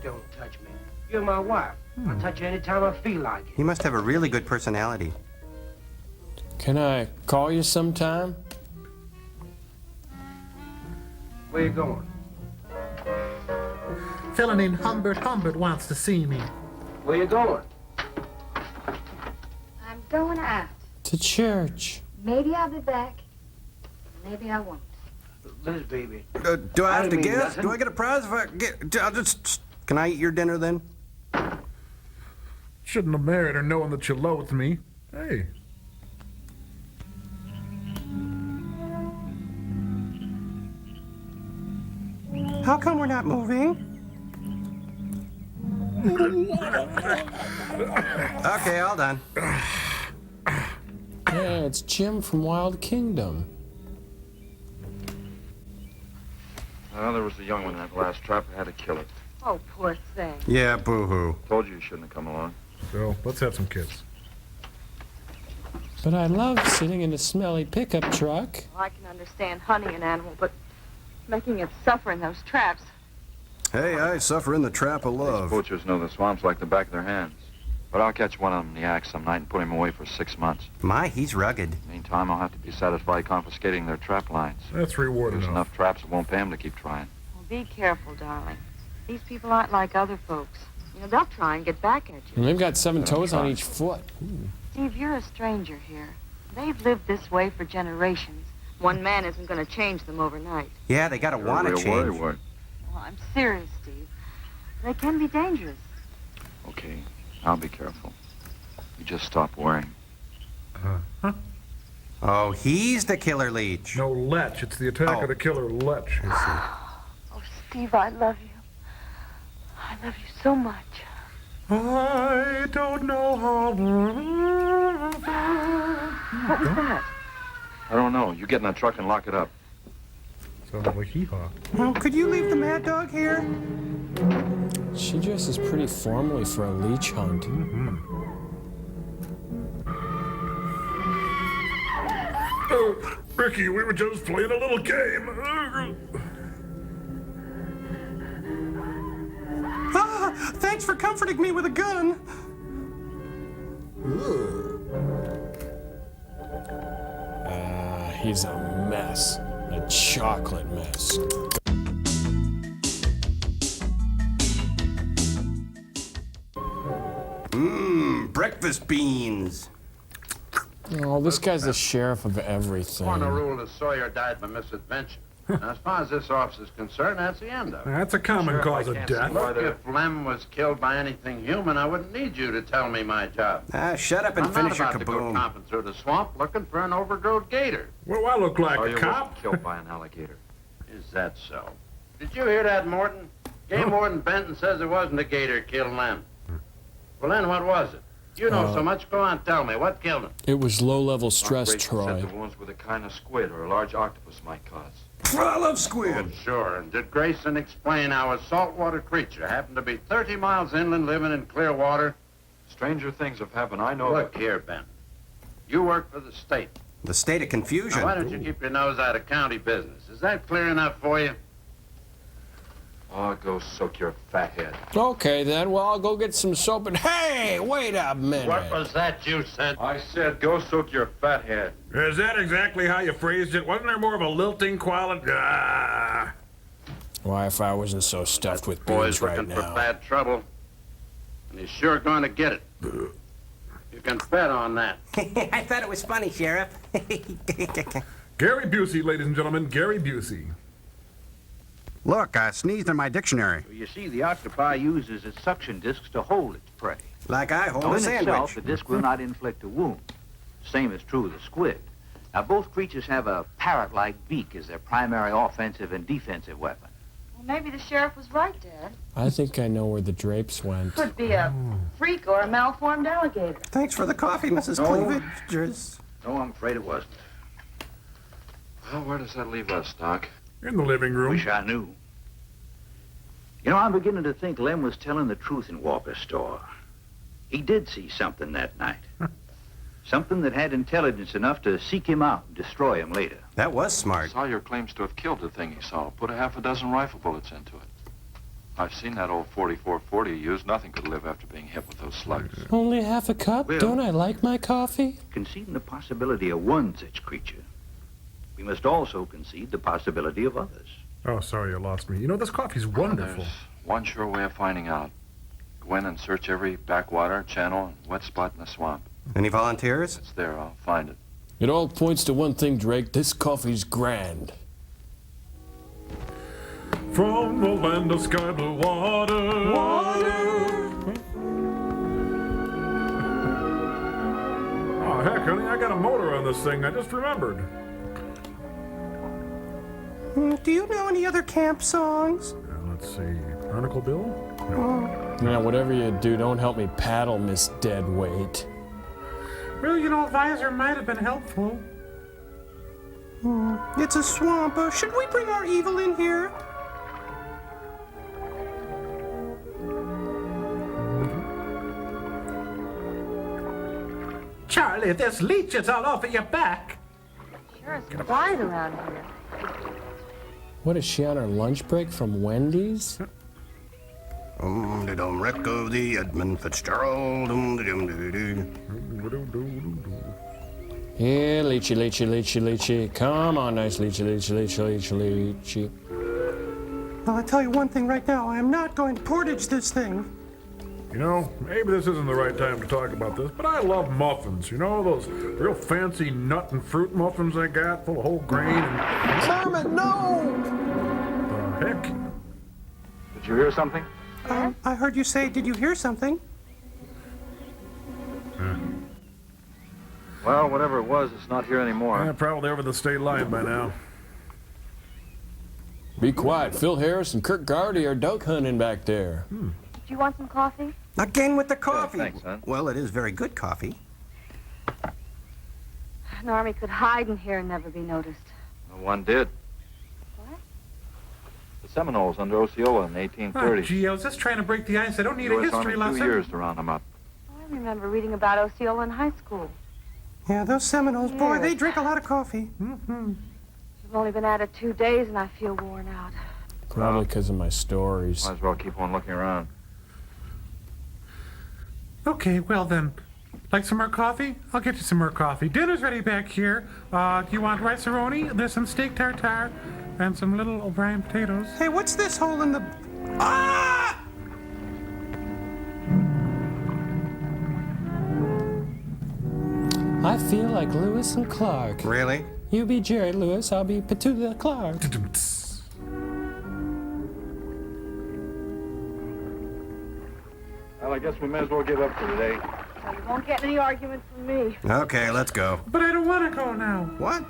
Don't touch me. You're my wife. I'll touch you anytime I feel like it. You must have a really good personality. Can I call you sometime? Where you going? Fella named Humbert wants to see me. Where you going? I'm going out. To church. Maybe I'll be back. Maybe I won't. Liz, baby. Do I have to mean guess? nothing. Do I get a prize if I get? I'll just. Can I eat your dinner then? Shouldn't have married her knowing that you loathed me. Hey. How come we're not moving? Okay, all done. Yeah, it's Jim from Wild Kingdom. Well, there was a young one in that last trap. I had to kill it. Oh, poor thing. Yeah, boo-hoo. Told you shouldn't have come along. So, let's have some kids. But I love sitting in a smelly pickup truck. Well, I can understand hunting an animal, but making it suffer in those traps. Hey, I suffer in the trap of These love. poachers know the swamps like the back of their hands. But I'll catch one of them in the act some night and put him away for 6 months. My, he's rugged. Meantime, I'll have to be satisfied confiscating their trap lines. That's reward There's enough. enough traps that won't pay them to keep trying. Well, be careful, darling. These people aren't like other folks. You know, they'll try and get back at you. And they've got 7 Let 'em toes on try. each foot. Steve, you're a stranger here. They've lived this way for generations. One man isn't going to change them overnight. Yeah, they gotta You're want a to real change. worrywart. Well, I'm serious, Steve. They can be dangerous. Okay, I'll be careful. You just stop worrying. Oh, he's the killer leech. No, Lech. It's the attack of the killer Lech, you see. Oh, Steve, I love you. I love you so much. I don't know how. What was that? I don't know. You get in that truck and lock it up. Sounded like hee-haw. Oh, could you leave the mad dog here? She dresses pretty formally for a leech hunt. Oh, Ricky, we were just playing a little game. Ah, thanks for comforting me with a gun. He's a mess. A chocolate mess. Breakfast beans. Oh, this guy's the sheriff of everything. On the rule that Sawyer died by misadventure. Now, as far as this officer's concerned, that's the end of it. That's a common cause of death. Look, if Lem was killed by anything human, I wouldn't need you to tell me my job. Ah, shut up and I'm finish your not about to go kaboom. tromping through the swamp looking for an overgrown gator. What do I look like, Oh, a you cop? wasn't killed by an alligator. Is that so? Did you hear that, Morton? Game Warden Benton says it wasn't a gator killed Lem. Well, then what was it? You know so much. Go on, tell me. What killed him? It was low-level stress, Grayson said Troy. the wounds were the kind of squid or a large octopus might cause. I love Oh, squid. sure. And did Grayson explain how a saltwater creature happened to be 30 miles inland living in clear water? Stranger things have happened. I know. Look here, Ben. You work for the state. The state of confusion. Now, why don't you keep your nose out of county business? Is that clear enough for you? Oh, go soak your fat head. Okay, then. Well, I'll go get some soap and... Hey, wait a minute. What was that you said? I said go soak your fat head. Is that exactly how you phrased it? Wasn't there more of a lilting quality? Ah. Why, if I wasn't so stuffed with Boy's beans right looking for now. bad trouble. And he's sure going to get it. You can bet on that. I thought it was funny, Sheriff. Gary Busey, ladies and gentlemen, Gary Busey. Look, I sneezed in my dictionary. You see, the octopi uses its suction discs to hold its prey. Like I hold Now, a in sandwich. itself, the disc will not inflict a wound. Same is true of the squid. Now, both creatures have a parrot-like beak as their primary offensive and defensive weapon. Well, maybe the sheriff was right, Dad. I think I know where the drapes went. Could be a freak or a malformed alligator. Thanks for the coffee, Mrs. No. Cleavage. No, I'm afraid it wasn't. Well, where does that leave us, Doc? In the living room. Wish I knew. You know, I'm beginning to think Lem was telling the truth in Walker's store. He did see something that night. Something that had intelligence enough to seek him out and destroy him later. That was smart. Sawyer claims to have killed the thing he saw. Put a half a dozen rifle bullets into it. I've seen that old 44-40 he used. Nothing could live after being hit with those slugs. Only half a cup? Well- Don't I like my coffee? Conceding the possibility of one such creature, we must also concede the possibility of others. Oh, sorry, you lost me. You know, this coffee's wonderful. One sure way of finding out. Go in and search every backwater, channel, and wet spot in the swamp. Any volunteers? It's there. I'll find it. It all points to one thing, Drake. This coffee's grand. From the land of sky blue water. Oh, heck, honey, I got a motor on this thing. I just remembered. Do you know any other camp songs? Let's see. Barnacle Bill? No. Now, whatever you do, don't help me paddle, Miss Deadweight. Well, you know, visor might have been helpful. It's a swamp. Should we bring our evil in here? Charlie, there's leeches all over your back. Sure is quiet around here. What is she on her lunch break from Wendy's? The wreck of the Edmund Fitzgerald. Yeah, Leechy, Leechy, Leechy, Leechy. Come on, nice Leechy, Leechy, Leechy, Leechy, Leechy. Well, I tell you one thing right now. I am not going to portage this thing. You know, maybe this isn't the right time to talk about this, but I love muffins. You know, those real fancy nut and fruit muffins I got, full of whole grain and... Kermit, no! Heck? Did you hear something? I heard you say, did you hear something? Well, whatever it was, it's not here anymore. Yeah, probably over the state line by now. Be quiet. Phil Harris and Kirk Gardy are duck hunting back there. Do you want some coffee? Again with the coffee. Yeah, thanks, son. Well, it is very good coffee. An army could hide in here and never be noticed. No one did. What? The Seminoles under Osceola in the 1830s. Oh, gee, I was just trying to break the ice. I don't need a US history Army, 2 lesson. years to round them up. Oh, I remember reading about Osceola in high school. Yeah, those Seminoles, boy, Yes. they drink a lot of coffee. We've only been at it 2 days and I feel worn out. Probably because of my stories. Might as well keep on looking around. Okay, well then. Like some more coffee? I'll get you some more coffee. Dinner's ready back here. Do you want rice-a-roni? There's some steak tartare and some little O'Brien potatoes. Hey, what's this hole in the... Ah! I feel like Lewis and Clark. Really? You be Jerry Lewis, I'll be Petula Clark. Well, I guess we may as well give up for today. Well, you won't get any argument from me. Okay, let's go. But I don't want to go now. What?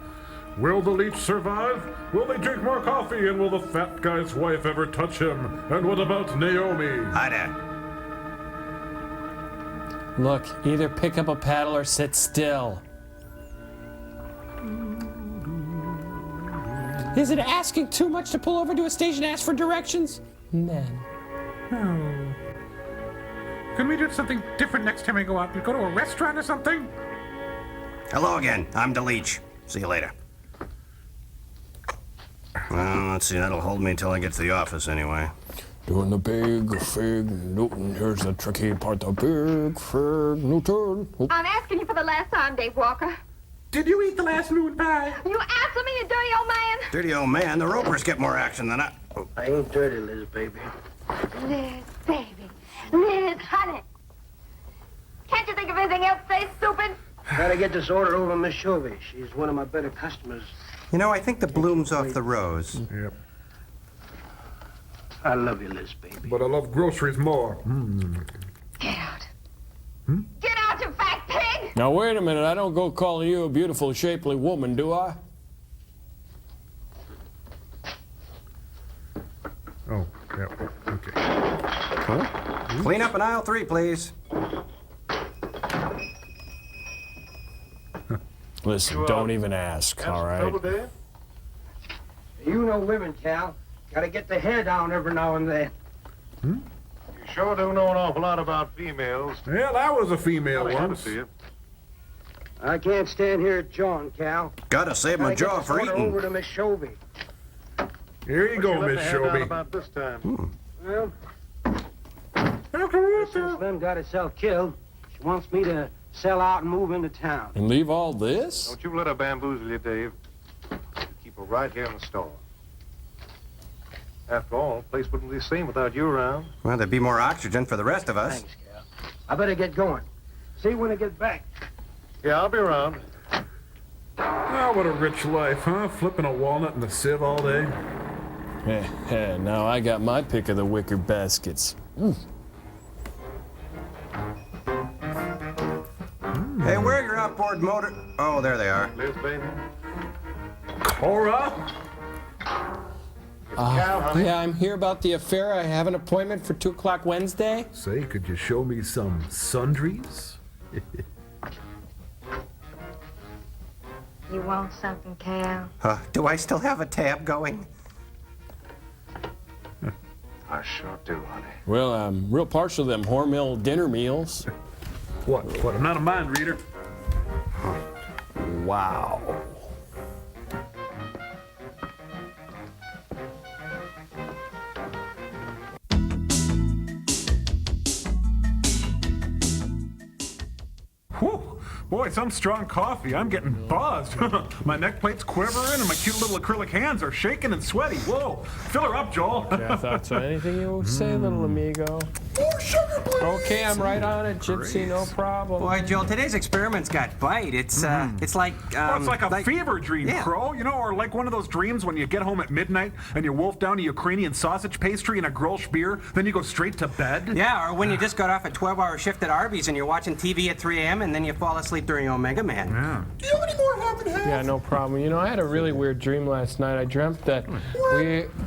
Will the leech survive? Will they drink more coffee? And will the fat guy's wife ever touch him? And what about Naomi? Hi, Dad. Look, either pick up a paddle or sit still. Is it asking too much to pull over to a station and ask for directions? Men. Oh. Can we do something different next time we go out? We go to a restaurant or something? Hello again. I'm the Leech. See you later. Well, let's see. That'll hold me until I get to the office anyway. Doing the big fig Newton. Here's the tricky part, the big fig Newton. Oh. I'm asking you for the last time, Dave Walker. Did you eat the last moon pie? You answer me, you dirty old man. Dirty old man. The Ropers get more action than I... Oh. I ain't dirty, Liz, baby. Liz, baby. Liz, honey. Can't you think of anything else to say, stupid? Gotta get this order over Miss Shovey. She's one of my better customers. You know, I think the bloom's off the rose. Yep. I love you, Liz, baby. But I love groceries more. Get out. Get out, you fat pig! Now, wait a minute. I don't go calling you a beautiful, shapely woman, do I? Oh, yeah, okay. Huh? Clean up in aisle 3, please. Listen, don't even ask, all right? You know women, Cal. Gotta get the hair down every now and then. Hmm? You sure do know an awful lot about females. Yeah, that was a female once. I can't stand here at John, Cal. Gotta save my jaw for Gotta get this order eating. over to Miss Shovey. Here you go, Let Miss the hair down Shelby. about this time. Well, since Slim got herself killed, she wants me to sell out and move into town. And leave all this? Don't you let her bamboozle you, Dave. You keep her right here in the store. After all, the place wouldn't be the same without you around. Well, there'd be more oxygen for the rest of us. Thanks, Cal. I better get going. See you when I get back. Yeah, I'll be around. Oh, what a rich life, huh? Flipping a walnut in the sieve all day. Hey, now I got my pick of the wicker baskets. Hey, where are your outboard motor? Oh, there they are. Liz, baby. Cora? Yeah, I'm here about the affair. I have an appointment for 2 o'clock Wednesday. Say, could you show me some sundries? You want something, Cal? Do I still have a tab going? I sure do, honey. Well, I'm real partial to them Hormel dinner meals. What? I'm not a mind reader. Wow. Whew. Boy, some strong coffee. I'm getting buzzed. My neck plate's quivering and my cute little acrylic hands are shaking and sweaty. Whoa. Fill her up, Joel. Yeah, I thought so. Anything you say, little amigo? More sugar, please. Okay, I'm right on it, Gypsy. No problem. Boy, Joel, today's experiment's got bite. It's like it's like a fever dream, yeah. Crow. You know, or like one of those dreams when you get home at midnight and you wolf down a Ukrainian sausage pastry and a Grolsch beer, then you go straight to bed. Yeah, or when you just got off a 12-hour shift at Arby's and you're watching TV at 3 a.m. and then you fall asleep during Omega Man. Yeah. Do you have any more half and half? Yeah, no problem. You know, I had a really weird dream last night. I dreamt that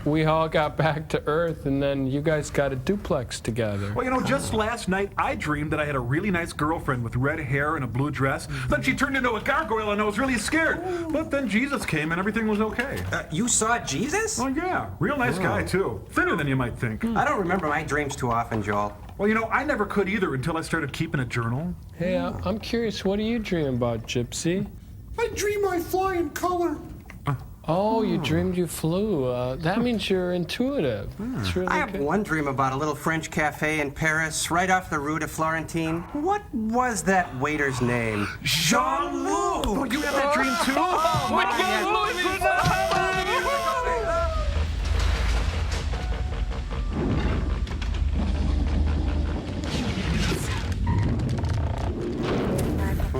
we all got back to Earth and then you guys got a duplex together. Well, you know, just last night I dreamed that I had a really nice girlfriend with red hair and a blue dress. Then she turned into a gargoyle and I was really scared. But then Jesus came and everything was okay. You saw Jesus? Oh, yeah. Real nice guy, too. Thinner than you might think. I don't remember my dreams too often, Joel. Well, you know, I never could either until I started keeping a journal. Hey, I'm curious, what do you dream about, Gypsy? I dream I fly in color. Oh, you dreamed you flew. That means you're intuitive. It's really I have good. one dream about a little French cafe in Paris, right off the Rue de Florentine. What was that waiter's name? Jean-Luc! Oh, you have that dream, too? Oh, my God,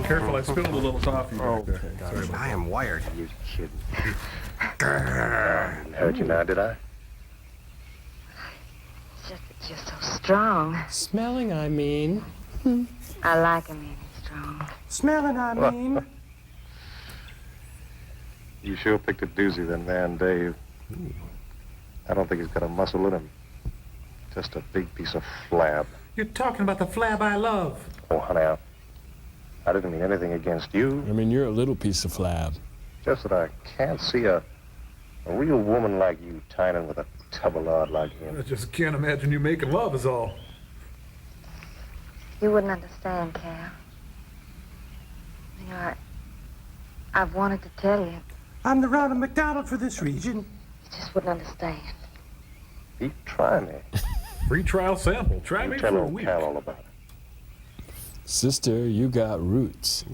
Careful, I spilled a little coffee back there. Sorry about I am wired. You kidding? Heard you now, did I? It's just that you're so strong. Smelling, I mean. I like him when he's strong. Smelling, I mean. You sure picked a doozy, then, man, Dave. I don't think he's got a muscle in him. Just a big piece of flab. You're talking about the flab I love. Oh, honey, I didn't mean anything against you. I mean, you're a little piece of flab. Just that I can't see a real woman like you tying in with a tubbalard like him. I just can't imagine you making love is all. You wouldn't understand, Cal. You know, I've wanted to tell you. I'm the Ronald McDonald for this region. You just wouldn't understand. You try me. Free trial sample. Try me Tell for a old week. Cal all about it. Sister, you got roots.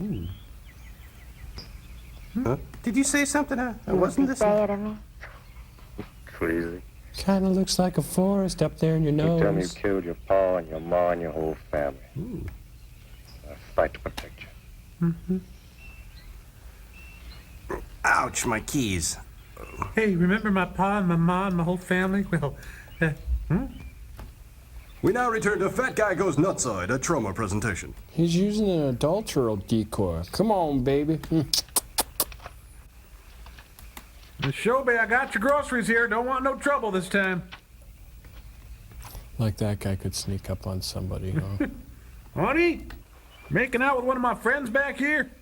Huh? Did you say something? I wasn't listening. Say it to me. Crazy. Kind of looks like a forest up there in your You tell me you nose. killed your pa and your ma and your whole family. I fight to protect you. Ouch, my keys. Hey, remember my pa and my ma and my whole family? Well, We now return to Fat Guy Goes Nutside, a trauma presentation. He's using an adulteral decoy. Come on, baby. Shobi, I got your groceries here. Don't want no trouble this time. Like that guy could sneak up on somebody, huh? Honey, making out with one of my friends back here?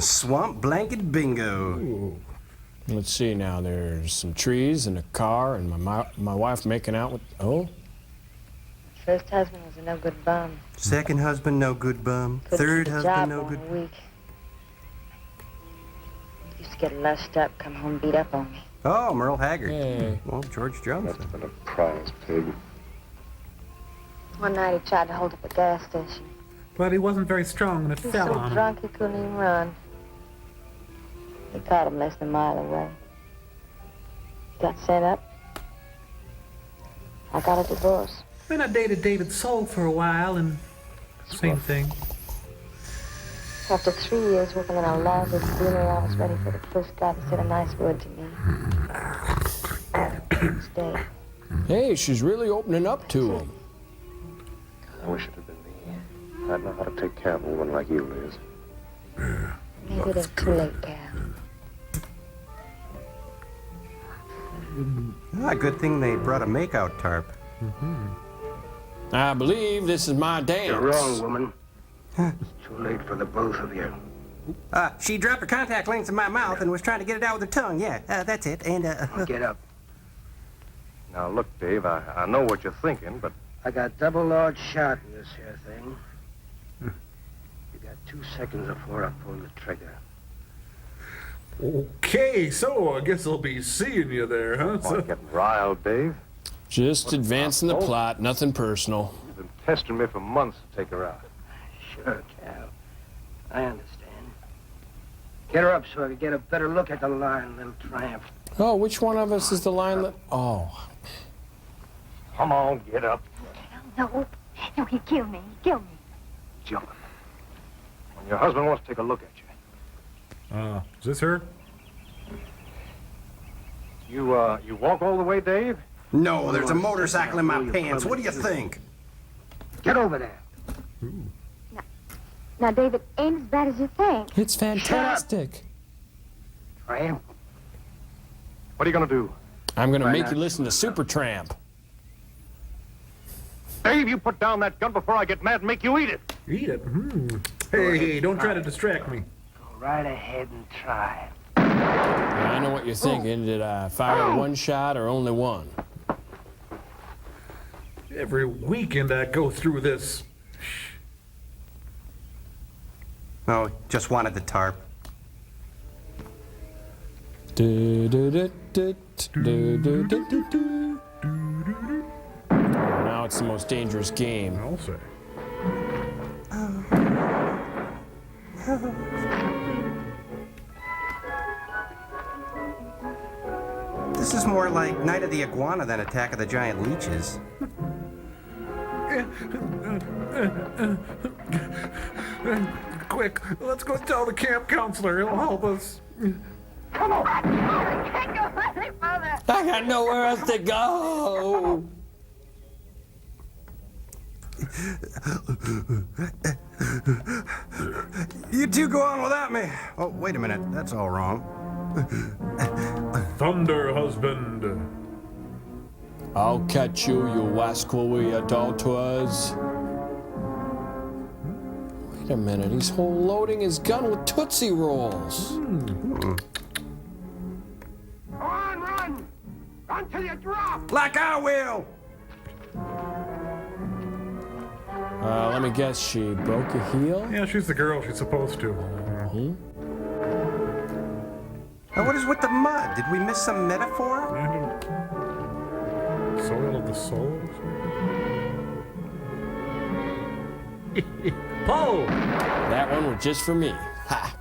Swamp blanket bingo. Ooh. Let's see now. There's some trees and a car and my wife making out with... Oh? First husband was a no-good bum. Second husband, no good bum. Couldn't Third keep a husband, job no for good. a week. Used to get lushed up, come home, beat up on me. Oh, Merle Haggard. Hey. Well, George Jones. That's been a prize pig. One night he tried to hold up a gas station. But he wasn't very strong and it He was fell so on him. drunk he couldn't even run. They caught him less than a mile away. Got set up. I got a divorce. Then I dated David Soul for a while, and same thing. After 3 years working in a lousy steamer, I was ready for the first guy to say a nice word to me. Stay. Hey, she's really opening up to him. I wish it had been me. I'd know how to take care of a woman like you, Liz. Maybe it is too late, Cal. Good thing they brought a makeout tarp. I believe this is my dance. You're wrong, woman. It's too late for the both of you. She dropped her contact lens in my mouth and was trying to get it out with her tongue. Yeah, that's it. And, Get up. Now, look, Dave, I know what you're thinking, but... I got double large shot in this here thing. You got 2 seconds before I pull the trigger. Okay, so I guess I'll be seeing you there, huh? Oh, getting riled, Dave. Just advancing the plot, nothing personal. You've been pestering me for months to take her out. Sure, Cal. I understand. Get her up so I can get a better look at the line, little tramp. Oh, which one of us is the line that... Oh. Come on, get up. No. No, he killed me. He killed me. Jump. When your husband wants to take a look at you. Is this her? You walk all the way, Dave? No, there's a motorcycle in my pants. What do you think? Get over there. Now, David, ain't as bad as you think. It's fantastic. Tramp. What are you going to do? I'm going to make you listen to Supertramp. Dave, you put down that gun before I get mad and make you eat it. Eat it? Hey, don't try to distract me. Go right ahead and try. I know what you're thinking. Did I fire one shot or only one? Every weekend I go through this. No, just wanted the tarp. Now it's the most dangerous game. I'll say. This is more like Night of the Iguana than Attack of the Giant Leeches. Quick, let's go tell the camp counselor. He'll help us. Come on. I can't go any further. I got nowhere else to go. You two go on without me. Oh, wait a minute. That's all wrong. Thunder husband. I'll catch you, you rascal with your adulterers. Wait a minute, he's loading his gun with Tootsie Rolls. Go on, run! Run till you drop! Like I will! Let me guess, she broke a heel? Yeah, she's the girl she's supposed to. Now, what is with the mud? Did we miss some metaphor? Soil of the soul? Paul! That one was just for me. Ha!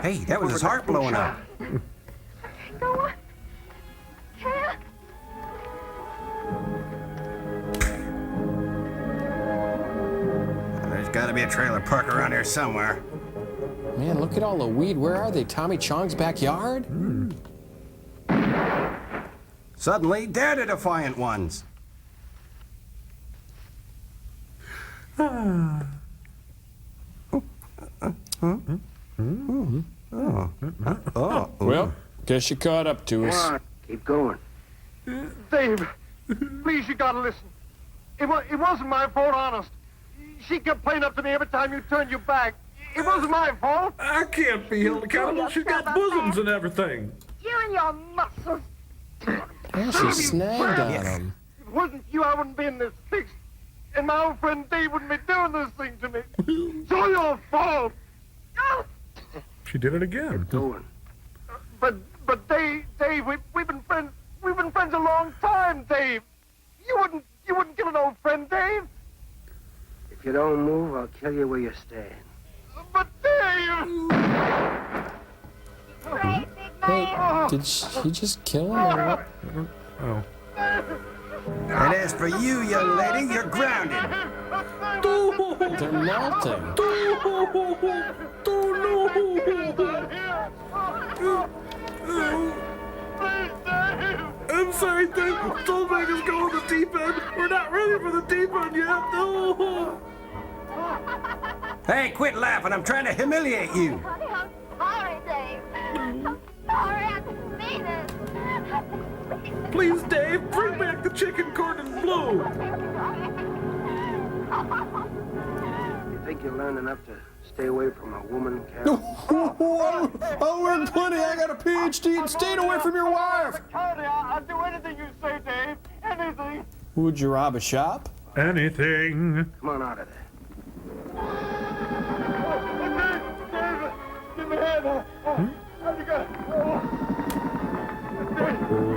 Hey, that was his heart blowing up. Go on. Cal. There's got to be a trailer park around here somewhere. Man, look at all the weed. Where are they? Tommy Chong's backyard? Suddenly, they're the defiant ones. Well, guess you caught up to us. Come on. Keep going. Dave, please, you gotta listen. It wasn't my fault, honest. She kept playing up to me every time you turned your back. It wasn't my fault. I can't be held accountable. She's got bosoms and everything. You and your muscles. Yeah, she snagged on him. If it wasn't you, I wouldn't be in this fix. And my old friend Dave wouldn't be doing this thing to me. It's all your fault. She did it again. Going. But Dave, we've been friends. We've been friends a long time, Dave. You wouldn't kill an old friend, Dave. If you don't move, I'll kill you where you stand. But Dave. Hey, did he just kill him or what? Oh. And as for you, young lady, you're grounded. They're melting. I'm sorry, Dave. Don't make us go on the deep end. We're not ready for the deep end yet. No. Hey, quit laughing. I'm trying to humiliate you. I'm sorry, Dave. I'm sorry. I didn't mean it. Please, Dave, bring back the chicken cordon bleu. You think you're learning enough to stay away from a woman, Carol? I'll learn plenty. I got a PhD in staying away from your wife. I'll do anything you say, Dave. Anything. Would you rob a shop? Anything. Come on out of there. Give me a hand. How'd you go?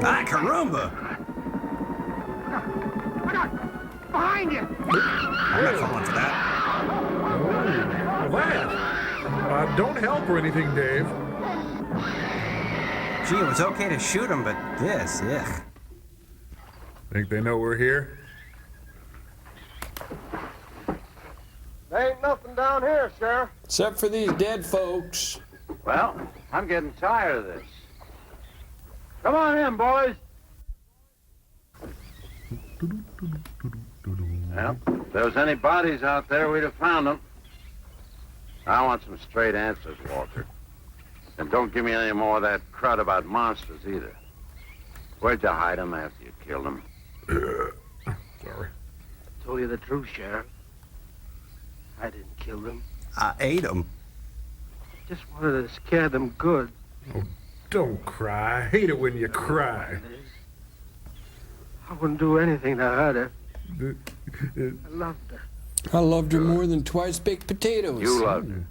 Ah, caramba! Behind you. I'm not falling for that. That. Don't help or anything, Dave. Gee, it was okay to shoot him, but this, ugh. Think they know we're here? There ain't nothing down here, Sheriff. Except for these dead folks. Well, I'm getting tired of this. Come on in, boys. Well, if there was any bodies out there, we'd have found them. I want some straight answers, Walter. And don't give me any more of that crud about monsters, either. Where'd you hide them after you killed them? Sorry. I told you the truth, Sheriff. I didn't kill them. I ate him. Just wanted to scare them good. Oh, don't cry. I hate it when you cry. I wouldn't do anything to hurt her. I loved her. I loved her more than twice baked potatoes. You loved her.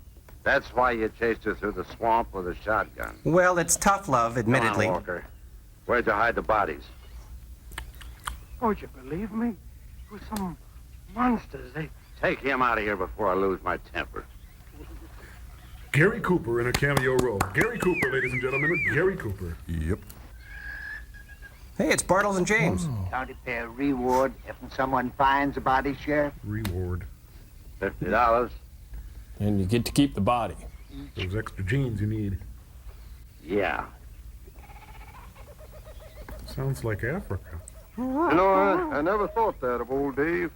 That's why you chased her through the swamp with a shotgun. Well, it's tough love, admittedly. Come on, Walker. Where'd you hide the bodies? Would you believe me? It was some monsters. They... Take him out of here before I lose my temper. Gary Cooper in a cameo role. Gary Cooper, ladies and gentlemen. Gary Cooper. Yep. Hey, it's Bartles and James. County fair reward if someone finds a body, Sheriff. Reward. $50. And you get to keep the body. Those extra jeans you need. Yeah. Sounds like Africa. You know, I never thought that of old Dave.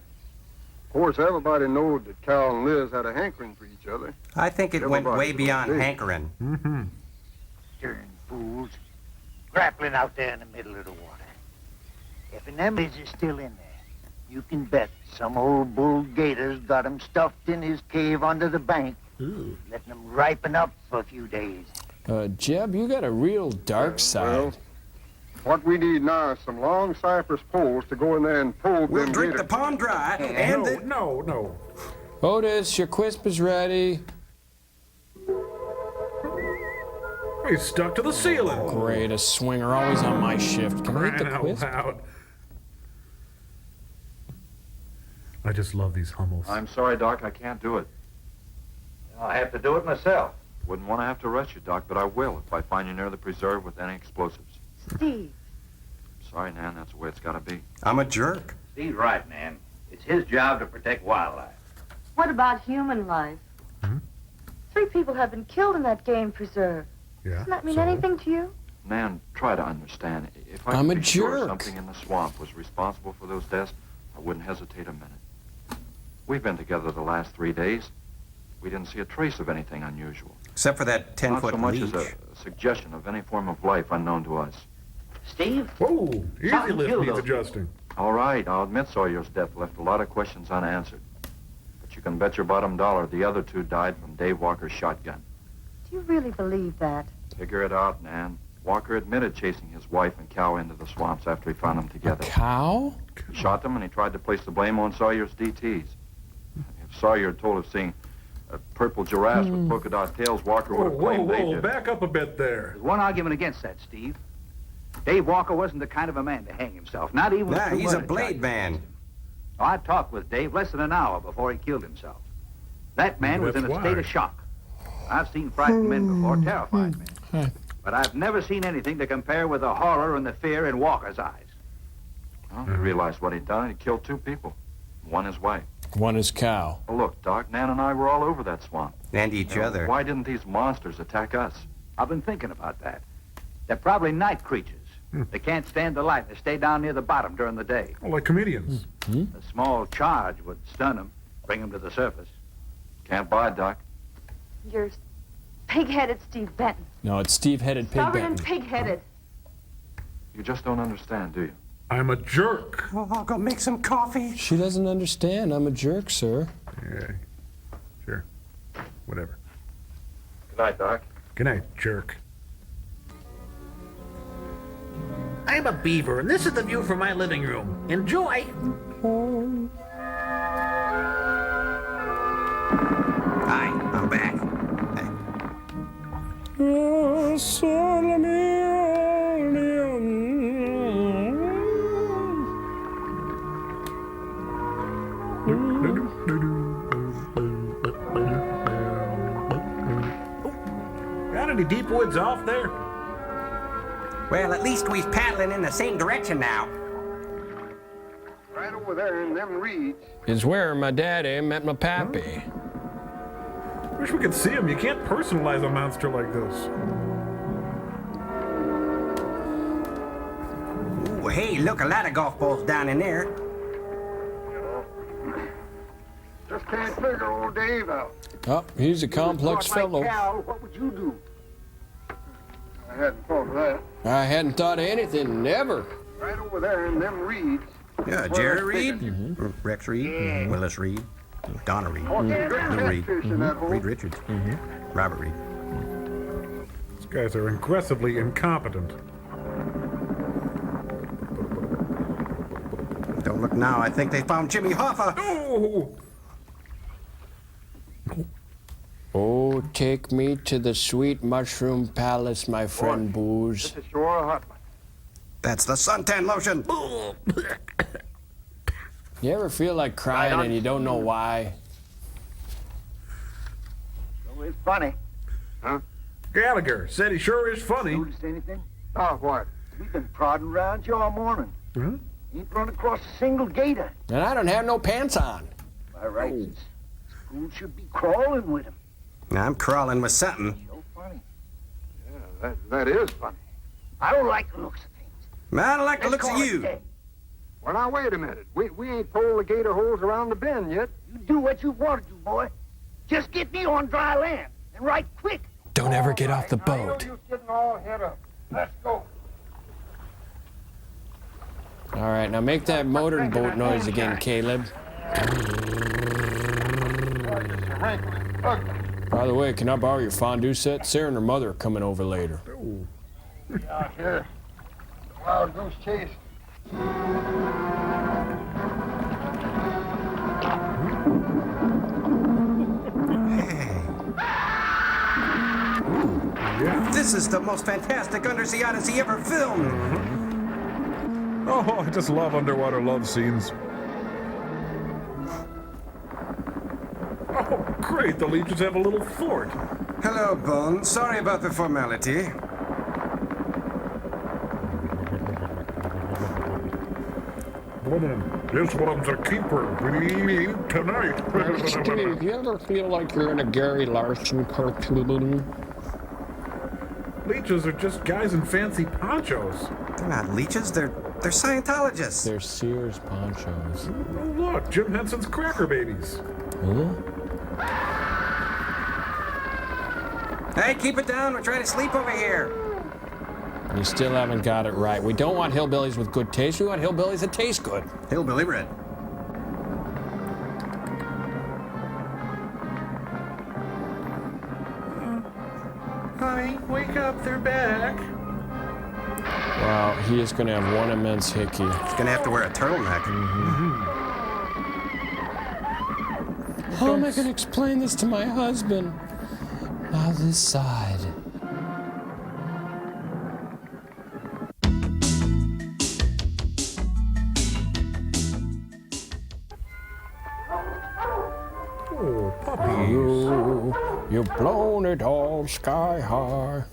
Of course, everybody knowed that Carol and Liz had a hankering for each other. I think it went way beyond Dave. hankering. Mm-hmm. Darn fools. Grappling out there in the middle of the water. If an Emmys is still in there, you can bet some old bull gator's got 'em stuffed in his cave under the bank, letting 'em ripen up for a few days. Jeb, you got a real dark side. Well, what we need now is some long cypress poles to go in there and pull We'll them drink gator. the palm dry and No. Otis, your quisp is ready. He's stuck to the ceiling. Great, a swinger always on my shift. Can I hit the Crying out quisp? loud. I just love these Hummels. I'm sorry, Doc, I can't do it. I have to do it myself. Wouldn't want to have to rush you, Doc, but I will if I find you near the preserve with any explosives. Steve, Sorry, Nan, that's the way it's got to be. I'm a jerk. Steve's right, man. It's his job to protect wildlife. what about human life? 3 people have been killed in that game preserve. Yeah. Doesn't that mean anything to you? Nan, try to understand. If I I'm could a be sure jerk. something in the swamp was responsible for those deaths, I wouldn't hesitate a minute. We've been together the last 3 days. We didn't see a trace of anything unusual. Except for that 10-foot Not so much leech. as a suggestion of any form of life unknown to us. Steve? Whoa, easy Something lift killed needs those adjusting. All right, I'll admit Sawyer's death left a lot of questions unanswered. But you can bet your bottom dollar the other 2 died from Dave Walker's shotgun. Do you really believe that? Figure it out, Nan. Walker admitted chasing his wife and cow into the swamps after he found them together. Cow? He shot them and he tried to place the blame on Sawyer's DTs. If Sawyer had told us seeing purple giraffes with polka dot tails, Walker would have claimed they did. Back up a bit there. There's one argument against that, Steve. Dave Walker wasn't the kind of a man to hang himself, not even with Nah, 2 he's a murder blade charges. man. Oh, I talked with Dave less than an hour before he killed himself. That man was in a That's state why. of shock. I've seen frightened men before, terrified men. But I've never seen anything to compare with the horror and the fear in Walker's eyes. Well, he realized what he'd done. He killed 2 people. One his wife. One is cow. Well, look, Doc, Nan and I were all over that swamp. And each other. Why didn't these monsters attack us? I've been thinking about that. They're probably night creatures. They can't stand the light. They stay down near the bottom during the day. Oh, like comedians. A small charge would stun them, bring them to the surface. Can't buy it, Doc. You're pig-headed Steve Benton. No, it's Steve-headed Pig Stubborn Benton. and pig-headed. You just don't understand, do you? I'm a jerk. Oh, I'll go make some coffee. She doesn't understand. I'm a jerk, sir. Yeah, sure. Whatever. Good night, Doc. Good night, jerk. I'm a beaver, and this is the view from my living room. Enjoy! Hi, I'm back. Got any deep woods off there? Well, at least we's paddling in the same direction now. Right over there in them reeds. Is where my daddy met my pappy. Wish we could see him. You can't personalize a monster like this. Ooh, hey, look, a lot of golf balls down in there. Just can't figure old Dave out. Oh, he's a complex fellow. Cal, what would you do? I hadn't thought of that. I hadn't thought of anything, never. Right over there in them reeds. Yeah, Jerry Reed, Rex Reed, Willis Reed, Donna Reed, Lou Reed, Reed Richards, Robert Reed. These guys are aggressively incompetent. Don't look now. I think they found Jimmy Hoffa. Oh! Oh, take me to the sweet mushroom palace, my friend Booze. This is sure a hot one. That's the suntan lotion. You ever feel like crying and you don't know why? So it's funny. Huh? Gallagher said he sure is funny. Noticed anything? Oh, what? We've been prodding around you all morning. Huh? Ain't run across a single gator. And I don't have no pants on. By rights, school should be crawling with him. I'm crawling with something. So funny. Yeah, that is funny. I don't like the looks of things. Man, I don't like the Let's looks of call it you. dead. Well, now, wait a minute. We ain't pulled the gator holes around the bend yet. You do what you want to do, boy. Just get me on dry land, and right quick. Don't ever get off the boat. You're getting all head up. Let's go. All right, now make that motorboat noise again, Caleb. By the way, can I borrow your fondue set? Sarah and her mother are coming over later. Out here. Wild goose chase. This is the most fantastic undersea odyssey ever filmed. Oh, I just love underwater love scenes. Oh, great. The Leeches have a little fort. Hello, Bones. Sorry about the formality. Woman, this one's a keeper. We eat tonight. Steve, you ever feel like you're in a Gary Larson cartoon? Leeches are just guys in fancy ponchos. They're not leeches. They're Scientologists. They're Sears ponchos. Oh, look, Jim Henson's Cracker Babies. Huh? Hey, keep it down. We're trying to sleep over here. You still haven't got it right. We don't want hillbillies with good taste. We want hillbillies that taste good. Hillbilly red. Honey, wake up. They're back. Wow, he is going to have one immense hickey. He's going to have to wear a turtleneck. How am I going to explain this to my husband? Now this side. Oh, puppy. You You've blown it all sky high.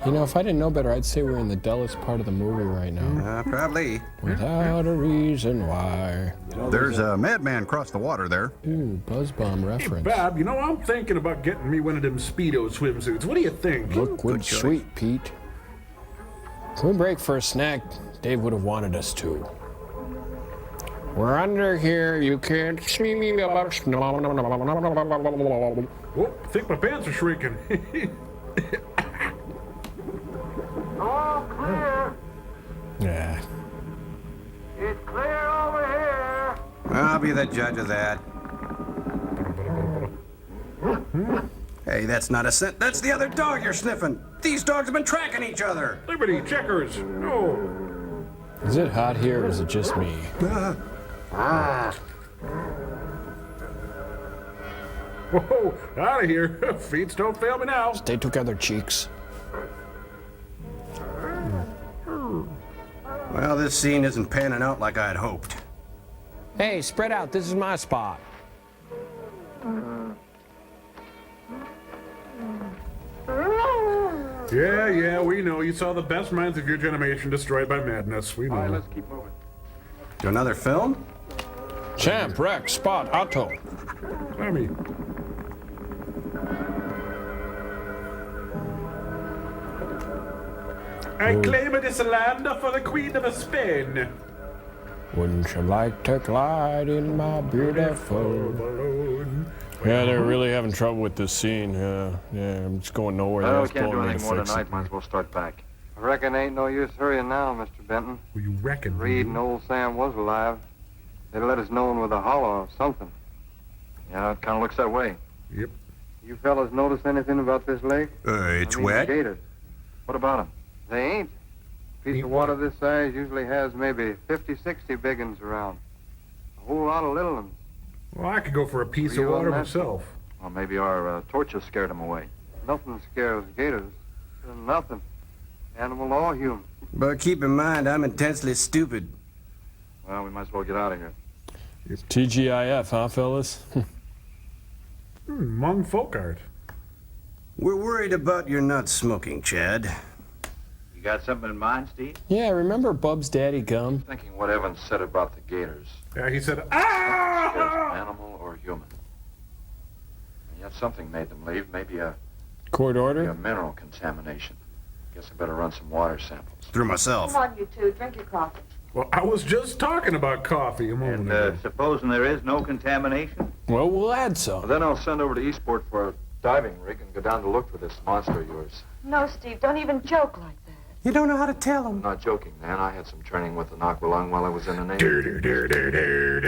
You know, if I didn't know better, I'd say we're in the dullest part of the movie right now. Probably. Without a reason why. There's a madman across the water there. Ooh, buzz bomb reference. Hey, Bob, you know, I'm thinking about getting me one of them Speedo swimsuits. What do you think? Liquid sweet, Pete. Can we break for a snack? Dave would have wanted us to. We're under here, you can't see me. Oh, I think my pants are shrinking. All clear. Yeah. It's clear over here. I'll be the judge of that. Hey, that's not a scent. That's the other dog you're sniffing. These dogs have been tracking each other. Liberty, checkers. No. Is it hot here or is it just me? Whoa, out of here. Feet don't fail me now. Stay together, cheeks. Well, this scene isn't panning out like I'd hoped. Hey, spread out. This is my spot. Yeah, we know. You saw the best minds of your generation destroyed by madness. We know. All right, let's keep moving. Another film? Champ, Rex, Spot, Otto. Sammy. I claim it is a land for the Queen of Spain. Wouldn't you like to glide in my beautiful balloon? Yeah, they're really having trouble with this scene. Yeah, it's going nowhere. Well, we That's can't do pulling me anything to more fix tonight. it. Might as well start back. I reckon ain't no use hurrying now, Mr. Benton. Well, you reckon? Reed and old Sam was alive. They'd let us know with a holler or something. Yeah, it kind of looks that way. Yep. You fellas notice anything about this lake? It's I mean, wet. the gators. What about them? They ain't. A piece of water this size usually has maybe 50, 60 big uns around. A whole lot of little ones. Well, I could go for a piece You of water on that? myself. Well, maybe our torches scared them away. Nothing scares gators. Nothing. Animal or human. But keep in mind, I'm intensely stupid. Well, we might as well get out of here. It's TGIF, huh, fellas? Hmong folk art. We're worried about your not smoking, Chad. You got something in mind, Steve? Yeah, remember Bub's daddy gum? Thinking what Evans said about the gators. Yeah, he said, Scares animal or human. And yet something made them leave. Maybe a Court order? mineral contamination. Guess I better run some water samples. Through myself. Come on, you two. Drink your coffee. Well, I was just talking about coffee a moment ago. Supposing there is no contamination? Well, we'll add Well, some. then I'll send over to Eastport for a diving rig and go down to look for this monster of yours. No, Steve, don't even joke like that. You don't know how to tell I'm them. not joking, man. I had some training with an aqualung while I was in the Navy.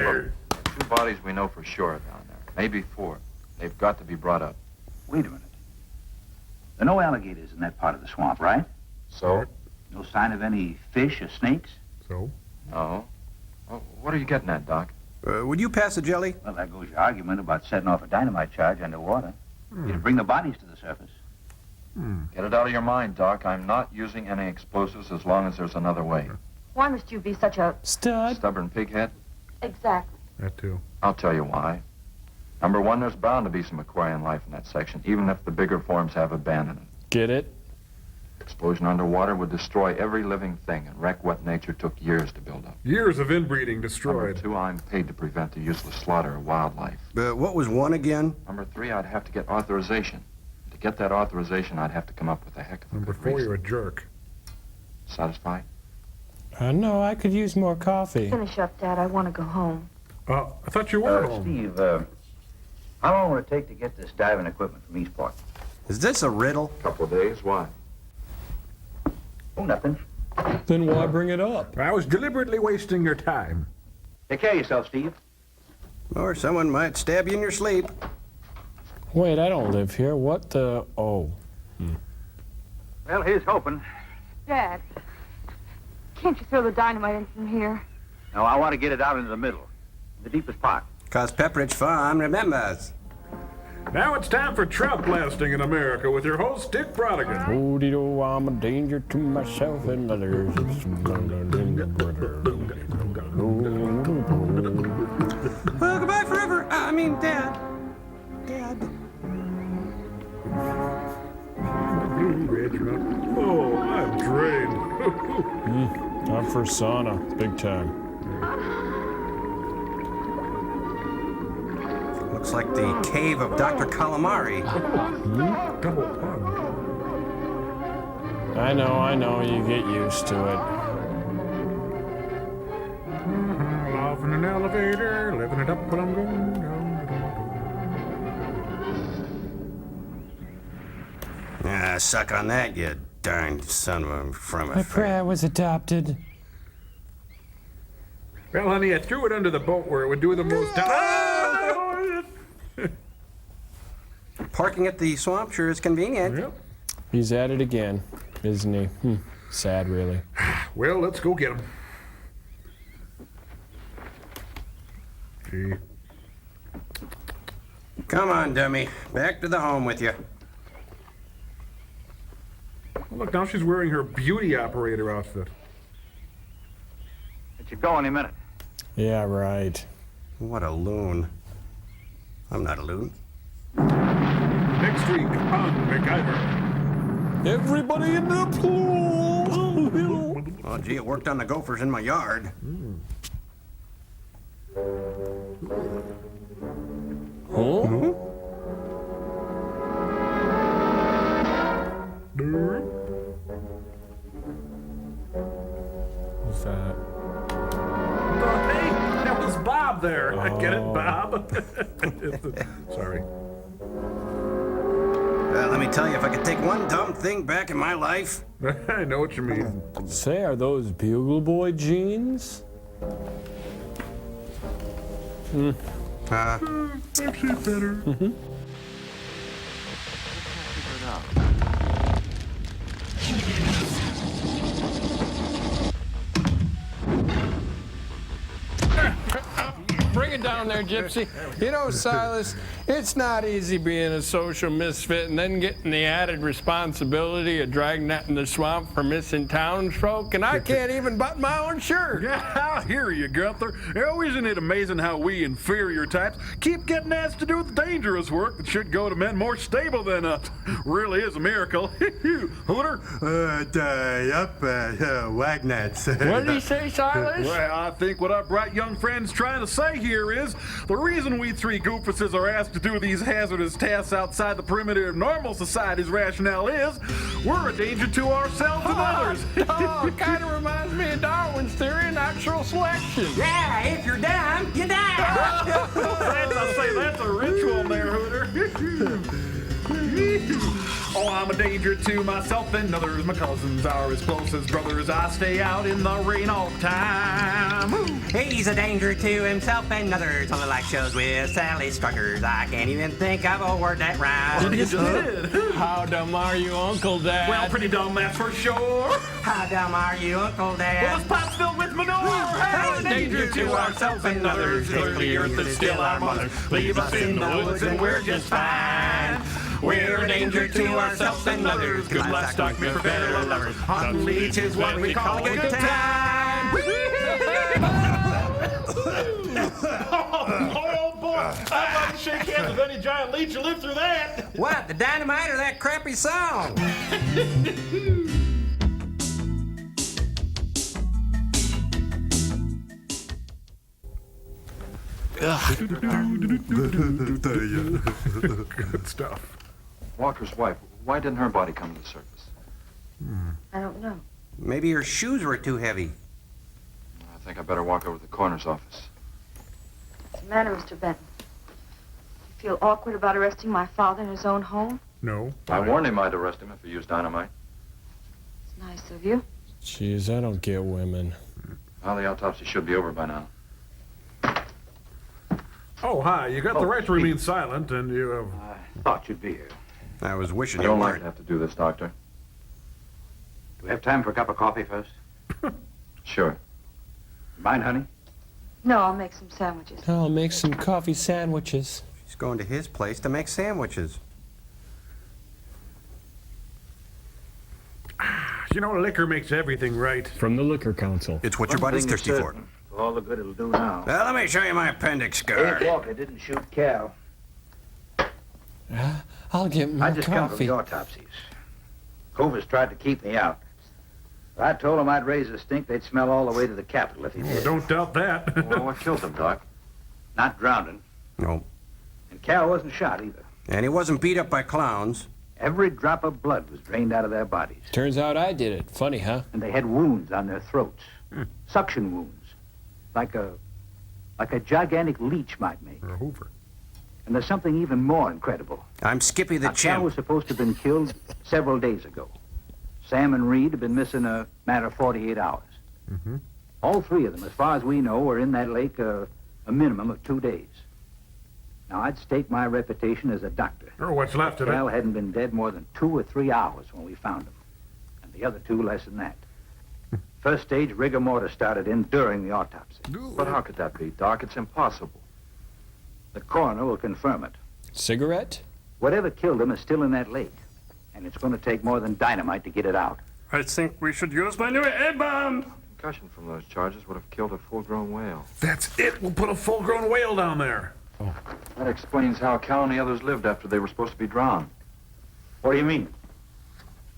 Look, two bodies we know for sure down there. Maybe four. They've got to be brought up. Wait a minute. There are no alligators in that part of the swamp, right? So? No sign of any fish or snakes? So? No. Oh, what are you getting at, Doc? Would you pass the jelly? Well, there goes your argument about setting off a dynamite charge underwater. You'd bring the bodies to the surface. Get it out of your mind, Doc. I'm not using any explosives as long as there's another way. Why must you be such a... Stud. Stubborn pighead? Exactly. That too. I'll tell you why. Number one, there's bound to be some aquarian life in that section, even if the bigger forms have abandoned it. Get it? Explosion underwater would destroy every living thing and wreck what nature took years to build up. Years of inbreeding Number destroyed. two, I'm paid to prevent the useless slaughter of wildlife. What was one again? Number three, I'd have to get authorization. To get that authorization, I'd have to come up with a heck of a Number good four, reason. you're a jerk. Satisfied? No, I could use more coffee. Finish up, Dad. I want to go home. I thought you were home. Steve, how long will it take to get this diving equipment from Eastport? Is this a riddle? Couple of days. Why? Oh, nothing. Then why bring it up? I was deliberately wasting your time. Take care of yourself, Steve. Or someone might stab you in your sleep. Wait, I don't live here. What the... Oh. Well, here's hoping. Dad, can't you throw the dynamite in from here? No, I want to get it out into the middle, the deepest part. 'Cause Pepperidge Farm remembers. Now it's time for trout blasting in America with your host, Dick Brodigan. Oh-de-do, I'm a danger to myself and others. Well, goodbye forever. I mean, Dad. Dad. Rage Mountain. Oh, I'm drained. I'm for sauna, big time. Looks like the cave of Dr. Calamari. Double pun. I know, you get used to it. Off in an elevator, living it up, but I'm going down. Ah, suck on that, you darn son of a from a. My prayer was adopted. Well, honey, I threw it under the boat where it would do the most damage. Parking at the swamp sure is convenient. Yep. He's at it again, isn't he? Sad, really. Well, let's go get him. Gee. Come on, dummy. Back to the home with you. Oh, look, now she's wearing her beauty operator outfit. It should go any minute. Yeah, right. What a loon. I'm not a loon. Next week on MacGyver. Everybody in the pool! Oh, gee, it worked on the gophers in my yard. Huh? What's that? Oh, hey, that was Bob there. I get it, Bob? Sorry. Let me tell you, if I could take one dumb thing back in my life. I know what you mean. Say, are those Bugle Boy jeans? Actually better. Bring it down there, Gypsy. You know, Silas, it's not easy being a social misfit and then getting the added responsibility of dragging that in the swamp for missing townsfolk, and I can't even button my own shirt. Yeah, I hear you, Gunther. Oh, isn't it amazing how we inferior types keep getting asked to do the dangerous work that should go to men more stable than us? Really is a miracle. Hooter? Wagnats. What did he say, Silas? Well, I think what our bright young friend's trying to say here is the reason we three goofuses are asked to do these hazardous tasks outside the perimeter of normal society's rationale is we're a danger to ourselves and others. Oh, kind of reminds me of Darwin's theory of natural selection. Yeah, if you're dumb, you die. That's a ritual there, Hooter. Oh, I'm a danger to myself and others. My cousins are as close as brothers. I stay out in the rain all the time. He's a danger to himself and others. On the light shows with Sally Struckers. I can't even think of a word that rhymes. You just did. How dumb are you, Uncle Dad? Well, pretty dumb, that's for sure. How dumb are you, Uncle Dad? Well, this pot's filled with manure. We're a danger to ourselves and others. The earth is still our mother. Leave us in the woods and we're just fine. We're a danger to ourselves and others. Good livestock made for better lovers. On Leech is what we call a good time. Oh, boy. I'd like to shake hands with any giant leech who lived through that. What, the dynamite or that crappy song? Good stuff. Walker's wife, why didn't her body come to the surface? I don't know. Maybe her shoes were too heavy. I think I better walk over to the coroner's office. What's the matter, Mr. Benton? You feel awkward about arresting my father in his own home? No. I warned him I'd arrest him if he used dynamite. It's nice of you. Jeez, I don't get women. Well, the autopsy should be over by now. Oh, hi. You got the right to remain silent, and you have... I thought you'd be here. I was wishing I you don't like weren't. to have to do this, Doctor. Do we have time for a cup of coffee first? Sure. Mind, honey? No, I'll make some sandwiches. I'll make some coffee sandwiches. She's going to his place to make sandwiches. You know, liquor makes everything right. From the Liquor Council. It's what your body's thirsty for. All the good it'll do now. Well, let me show you my appendix scar. Dave Walker didn't shoot Cal. I'll get I more just counted coffee. the autopsies. Covers tried to keep me out. If I told them I'd raise a stink, they'd smell all the way to the Capitol if he did. Don't doubt that. Well, what killed them, Doc? Not drowning. No. And Cal wasn't shot either. And he wasn't beat up by clowns. Every drop of blood was drained out of their bodies. Turns out I did it. Funny, huh? And they had wounds on their throats. Suction wounds. Like a gigantic leech might make. Or a Hoover. And there's something even more incredible. I'm Skippy the Cal Chimp. was supposed to have been killed several days ago. Sam and Reed have been missing a matter of 48 hours. Mm-hmm. All three of them, as far as we know, were in that lake a minimum of 2 days. Now, I'd stake my reputation as a doctor. Or what's left of it. Cal hadn't been dead more than 2 or 3 hours when we found him. And the other two less than that. First stage rigor mortis started in during the autopsy. But how could that be, Doc? It's impossible. The coroner will confirm it. Cigarette? Whatever killed him is still in that lake. And it's going to take more than dynamite to get it out. I think we should use my new A-bomb. Concussion from those charges would have killed a full-grown whale. That's it. We'll put a full-grown whale down there. That explains how Cal and the others lived after they were supposed to be drowned. What do you mean?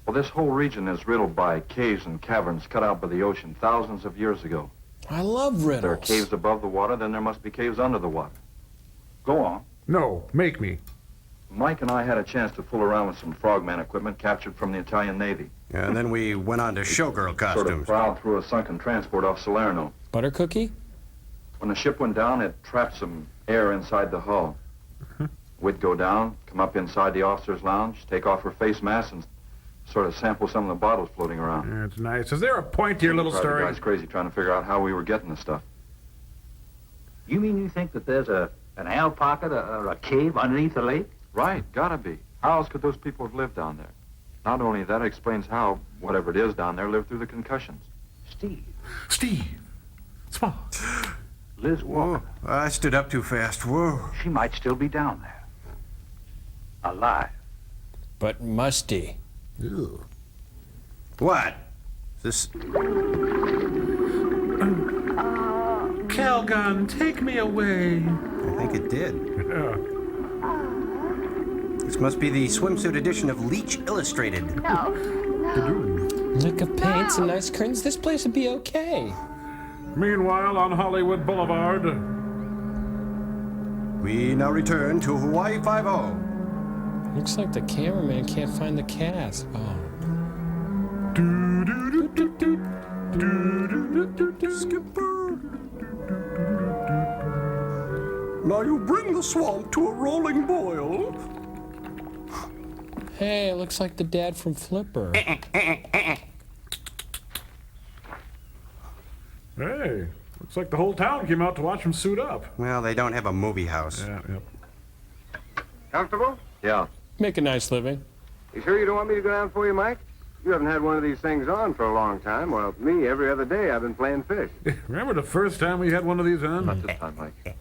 Well, this whole region is riddled by caves and caverns cut out by the ocean thousands of years ago. I love If there are riddles. caves above the water, then there must be caves under the water. Go on. No, make me. Mike and I had a chance to fool around with some frogman equipment captured from the Italian Navy. Yeah, and then we went on to showgirl Sort of costumes. prowled through a sunken transport off Salerno. Butter cookie? When the ship went down, it trapped some air inside the hull. We'd go down, come up inside the officer's lounge, take off her face mask, and sort of sample some of the bottles floating around. That's nice. Is there a point to your little Drive the story? guys crazy trying to figure out how we were getting the stuff. You mean you think that there's an ale pocket or a cave underneath the lake? Right, gotta be. How else could those people have lived down there? Not only that, it explains how, whatever it is down there, lived through the concussions. Steve. Small. Liz Walker. Whoa, I stood up too fast. Whoa. She might still be down there. Alive. But musty. Ew. What? This... Calgon, take me away. I think it did. Yeah. This must be the swimsuit edition of Leech Illustrated. No. Lick of paints and nice curtains. This place would be okay. Meanwhile, on Hollywood Boulevard. We now return to Hawaii 5-0. Looks like the cameraman can't find the cast. Oh. Skipper. Now you bring the swamp to a rolling boil. Hey, it looks like the dad from Flipper. Hey, looks like the whole town came out to watch him suit up. Well, they don't have a movie house. Yeah, yep. Comfortable? Yeah. Make a nice living. You sure you don't want me to go down for you, Mike? You haven't had one of these things on for a long time. Well, me, every other day I've been playing fish. Remember the first time we had one of these on? Not this time, Mike.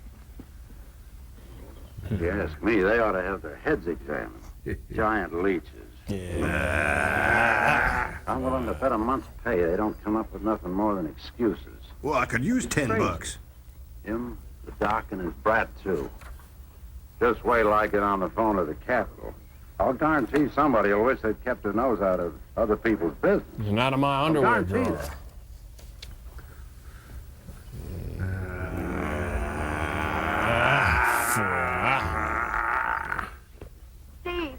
If you ask me, they ought to have their heads examined. Giant leeches. Yeah. I'm willing to bet a month's pay they don't come up with nothing more than excuses. Well, I could use $10. Him, the doc, and his brat, too. Just wait till I get on the phone to the Capitol. I'll guarantee somebody will wish they'd kept their nose out of other people's business. You're not in my underwear guarantee drawer. that. Steve,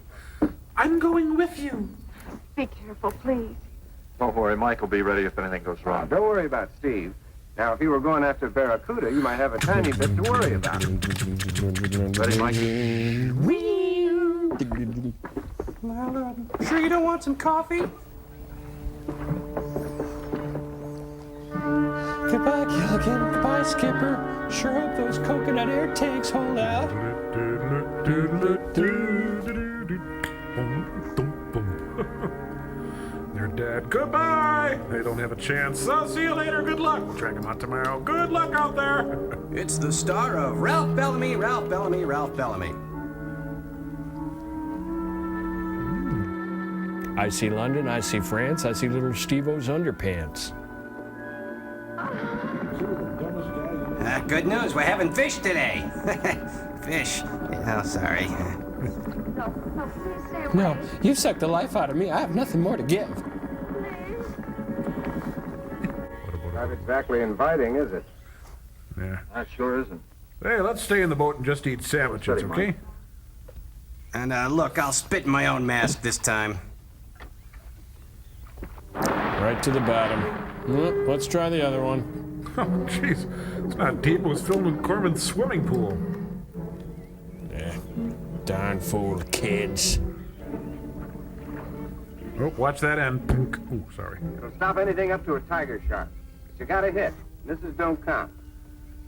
I'm going with you. be careful, please. Don't worry, Mike will be ready if anything goes wrong. Don't worry about Steve. Now, if you were going after Barracuda, you might have a tiny bit to worry about. Ready, Mike? Sure you don't want some coffee? Goodbye, Gilligan. Goodbye, Skipper. Sure hope those coconut air tanks hold out. They're dead. Goodbye. They don't have a chance. I'll see you later. Good luck. We'll track them out tomorrow. Good luck out there. It's the star of Ralph Bellamy, Ralph Bellamy, Ralph Bellamy. I see London, I see France, I see little Steve-O's underpants. Good news, we're having fish today. Fish. Oh, sorry. No, please stay away. No, you've sucked the life out of me. I have nothing more to give. Not exactly inviting, is it? Yeah. That sure isn't. Hey, let's stay in the boat and just eat sandwiches, okay? And look, I'll spit in my own mask this time. Right to the bottom. Let's try the other one. Oh, jeez. It's not deep. It was filmed in Corman's swimming pool. Yeah. Darn fool kids. Oh, watch that end. Oh, sorry. It'll stop anything up to a tiger shark. But you got a hit. Misses don't count.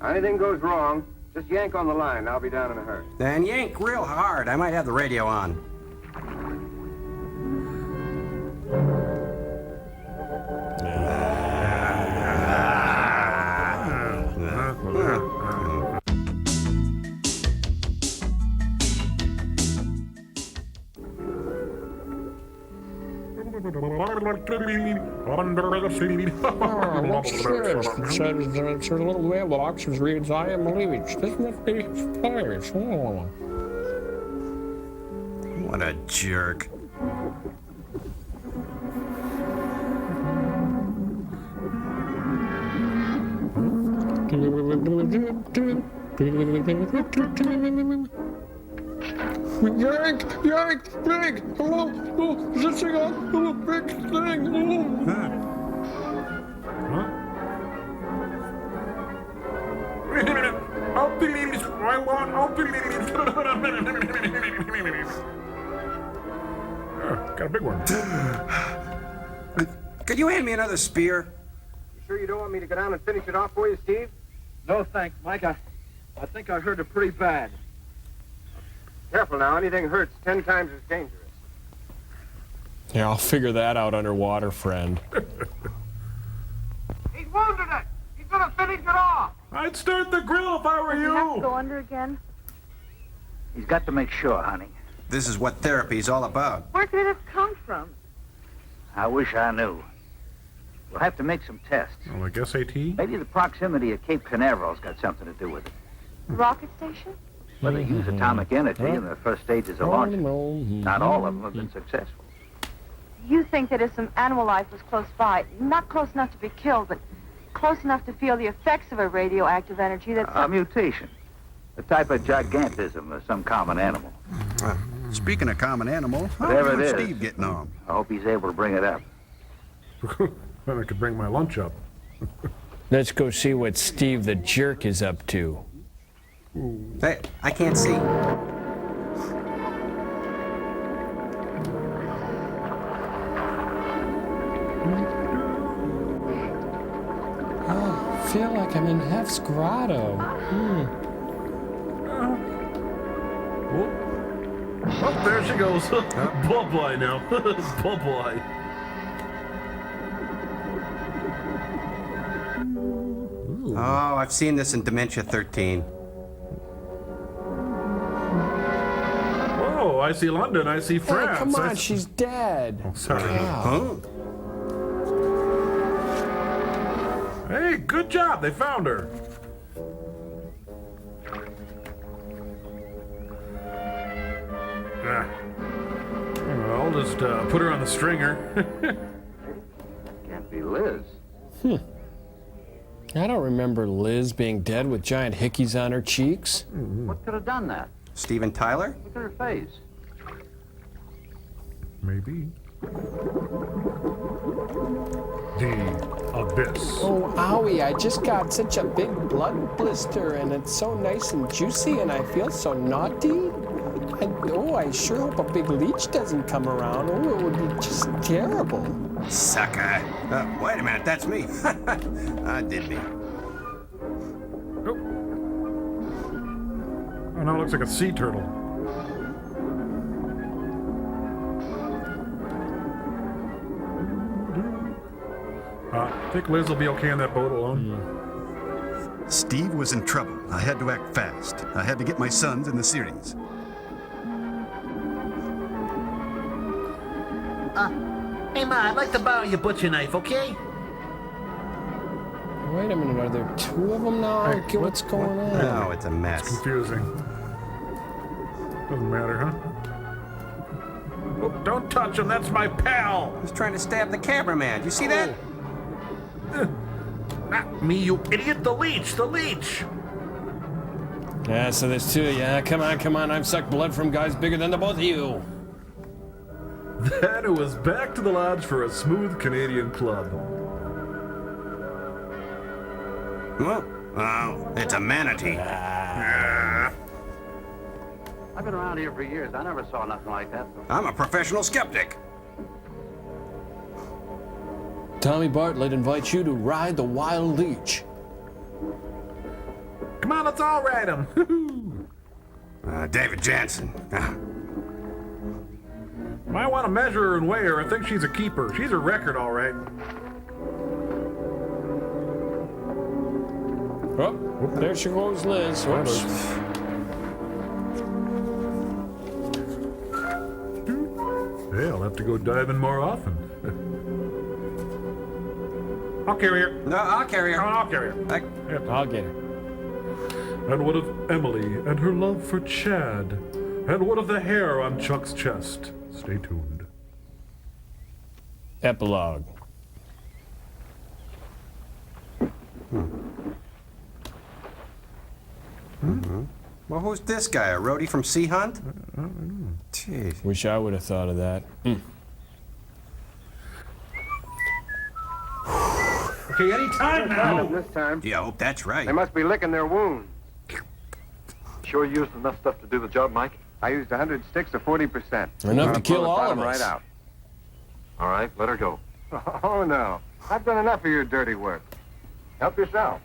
Now, anything goes wrong, just yank on the line. And I'll be down in a hurry. Then yank real hard. I might have the radio on. Says a little mailbox reads, I am Leech. This must be Spires. What a jerk. Yank! Yank! Big! Hello! Oh, is this thing on? Oh, big thing! Wait a minute. I'll believe this. I want. I'll believe this. Got a big one. Could you hand me another spear? You sure you don't want me to go down and finish it off for you, Steve? No, thanks, Mike. I think I hurt it pretty bad. Careful now. Anything hurts 10 times as dangerous. Yeah, I'll figure that out underwater, friend. He's wounded it. He's gonna finish it off. I'd start the grill if I were Does he have to you. go under again? He's got to make sure, honey. This is what therapy's all about. Where could it have come from? I wish I knew. We'll have to make some tests. Oh, like SAT? Maybe the proximity of Cape Canaveral's got something to do with it. Rocket station? Well, they use atomic energy in the first stages of launch. Not all of them have been successful. You think that if some animal life was close by, not close enough to be killed, but close enough to feel the effects of a radioactive energy that's... A mutation. A type of gigantism of some common animal. Speaking of common animal, how's Whatever you it and is. Steve getting on? I hope he's able to bring it up. Then I could bring my lunch up. Let's go see what Steve the jerk is up to. Hey, I can't see. Oh, I feel like I'm in Hef's grotto. Oh, there she goes. Bye-bye now. Bye-bye. Oh, I've seen this in Dementia 13. Oh, I see London. I see France. Hey, come on, I see... she's dead. Oh, sorry. Wow. Hey, good job. They found her. Well, I'll just put her on the stringer. Can't be Liz. I don't remember Liz being dead with giant hickeys on her cheeks. What could have done that? Steven Tyler? Look at her face. Maybe. The abyss. Oh, owie, I just got such a big blood blister, and it's so nice and juicy, and I feel so naughty. I sure hope a big leech doesn't come around. Oh, it would be just terrible. Sucker. Wait a minute, that's me. Did me. Oh, no, it looks like a sea turtle. I think Liz will be okay on that boat alone. Steve was in trouble. I had to act fast. I had to get my sons in the series. Hey, Ma, I'd like to borrow your butcher knife, okay? Wait a minute, are there two of them now? I don't get what's going on. No, it's a mess. It's confusing. Doesn't matter, huh? Oh, don't touch him, that's my pal! He's trying to stab the cameraman. You see that? Not me, you idiot! The leech! The leech! Yeah, so there's two of you. Come on. I've sucked blood from guys bigger than the both of you. Then it was back to the lodge for a smooth Canadian club. Well, it's a manatee. I've been around here for years. I never saw nothing like that. I'm a professional skeptic. Tommy Bartlett invites you to ride the wild leech. Come on, let's all ride him. David Jansen. Might want to measure her and weigh her. I think she's a keeper. She's a record, all right. Oh, there she goes, Liz. Whoops. Yeah, I'll have to go diving more often. I'll carry her. No, I'll carry her. I'll carry her. I'll get her. And what of Emily and her love for Chad? And what of the hair on Chuck's chest? Stay tuned. Epilogue. Well, who's this guy? A roadie from Sea Hunt? Jeez. Wish I would have thought of that. Okay, any time now. This time. Yeah, I hope that's right. They must be licking their wound. Sure you used enough stuff to do the job, Mike? I used 100 sticks of 40%. Enough to kill all of Right us. out. All right, let her go. Oh, no. I've done enough of your dirty work. Help yourself.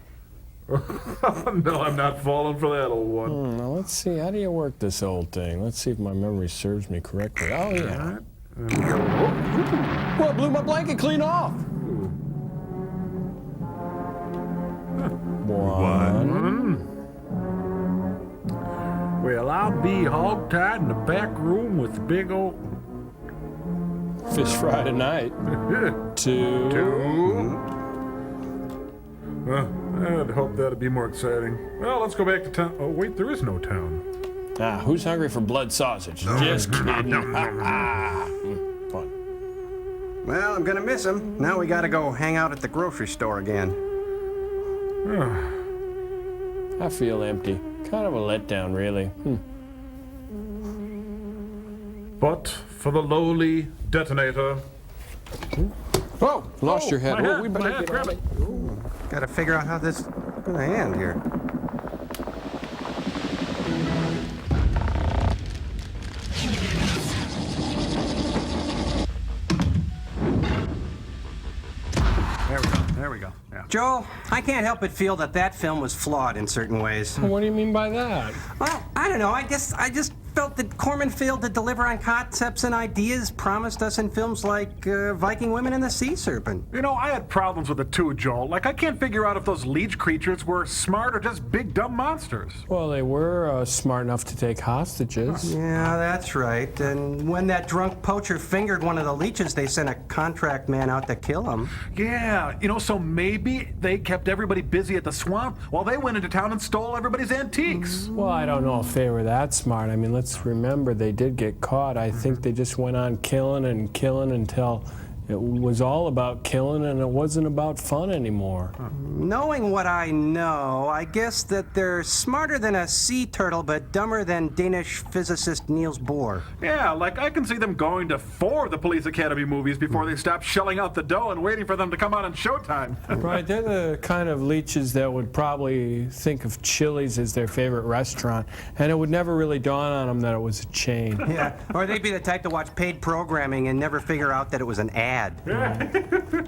No, I'm not falling for that, old one. Now let's see. How do you work this old thing? Let's see if my memory serves me correctly. Oh, yeah. Well, blew my blanket clean off. One. Well, I'll be hog-tied in the back room with big old... Fish fry tonight. Two. I'd hope that'd be more exciting. Well, let's go back to town. Oh, wait, there is no town. Who's hungry for blood sausage? Just kidding. Fun. Well, I'm gonna miss him. Now we gotta go hang out at the grocery store again. I feel empty. Kind of a letdown, really. But for the lowly detonator. Oh, lost your head. My We hat, better my hat, get grab on it. Gotta figure out how this is gonna end here. There we go. Yeah. Joel, I can't help but feel that that film was flawed in certain ways. What do you mean by that? Well, I don't know. I guess I just felt that Corman failed to deliver on concepts and ideas promised us in films like Viking Women and the Sea Serpent. You know, I had problems with it too, Joel. Like, I can't figure out if those leech creatures were smart or just big, dumb monsters. Well, they were smart enough to take hostages. Yeah, that's right. And when that drunk poacher fingered one of the leeches, they sent a contract man out to kill him. Yeah, you know, so maybe they kept everybody busy at the swamp while they went into town and stole everybody's antiques. Well, I don't know if they were that smart. I mean, let's remember they did get caught. I think they just went on killing and killing until it was all about killing and it wasn't about fun anymore. Knowing what I know, I guess that they're smarter than a sea turtle, but dumber than Danish physicist Niels Bohr. Yeah, like I can see them going to 4 of the Police Academy movies before they stop shelling out the dough and waiting for them to come out on Showtime. Right, they're the kind of leeches that would probably think of Chili's as their favorite restaurant, and it would never really dawn on them that it was a chain. Yeah, or they'd be the type to watch paid programming and never figure out that it was an ad.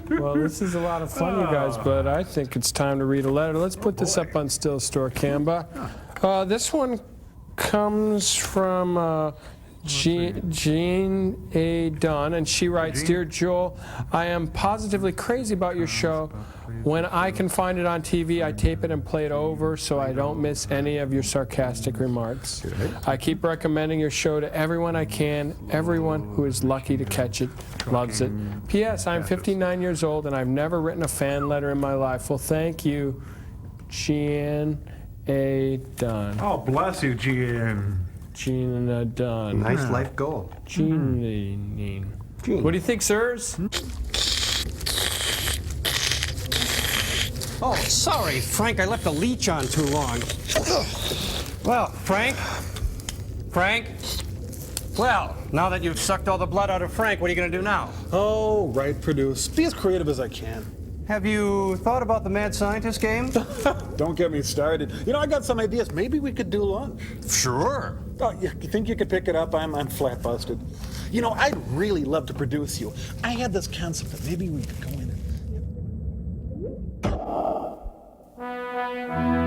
Well, this is a lot of fun, you guys, but I think it's time to read a letter. Let's put this up on Still Store Canva. This one comes from Jean A. Dunn, and she writes, Dear Joel, I am positively crazy about your show. When I can find it on TV, I tape it and play it over so I don't miss any of your sarcastic remarks. I keep recommending your show to everyone I can. Everyone who is lucky to catch it loves it. P.S. I'm 59 years old and I've never written a fan letter in my life. Well, thank you, Jean A. Dunn. Oh, bless you, Jean. Gina done. Nice life goal. Gene. Gene. What do you think, sirs? Oh, sorry, Frank. I left the leech on too long. Well, Frank? Well, now that you've sucked all the blood out of Frank, what are you going to do now? Oh, right, produce. Be as creative as I can. Have you thought about the mad scientist game? Don't get me started. You know, I got some ideas. Maybe we could do lunch. Sure. Oh, you think you could pick it up? I'm flat busted. You know, I'd really love to produce you. I had this concept that maybe we could go in and...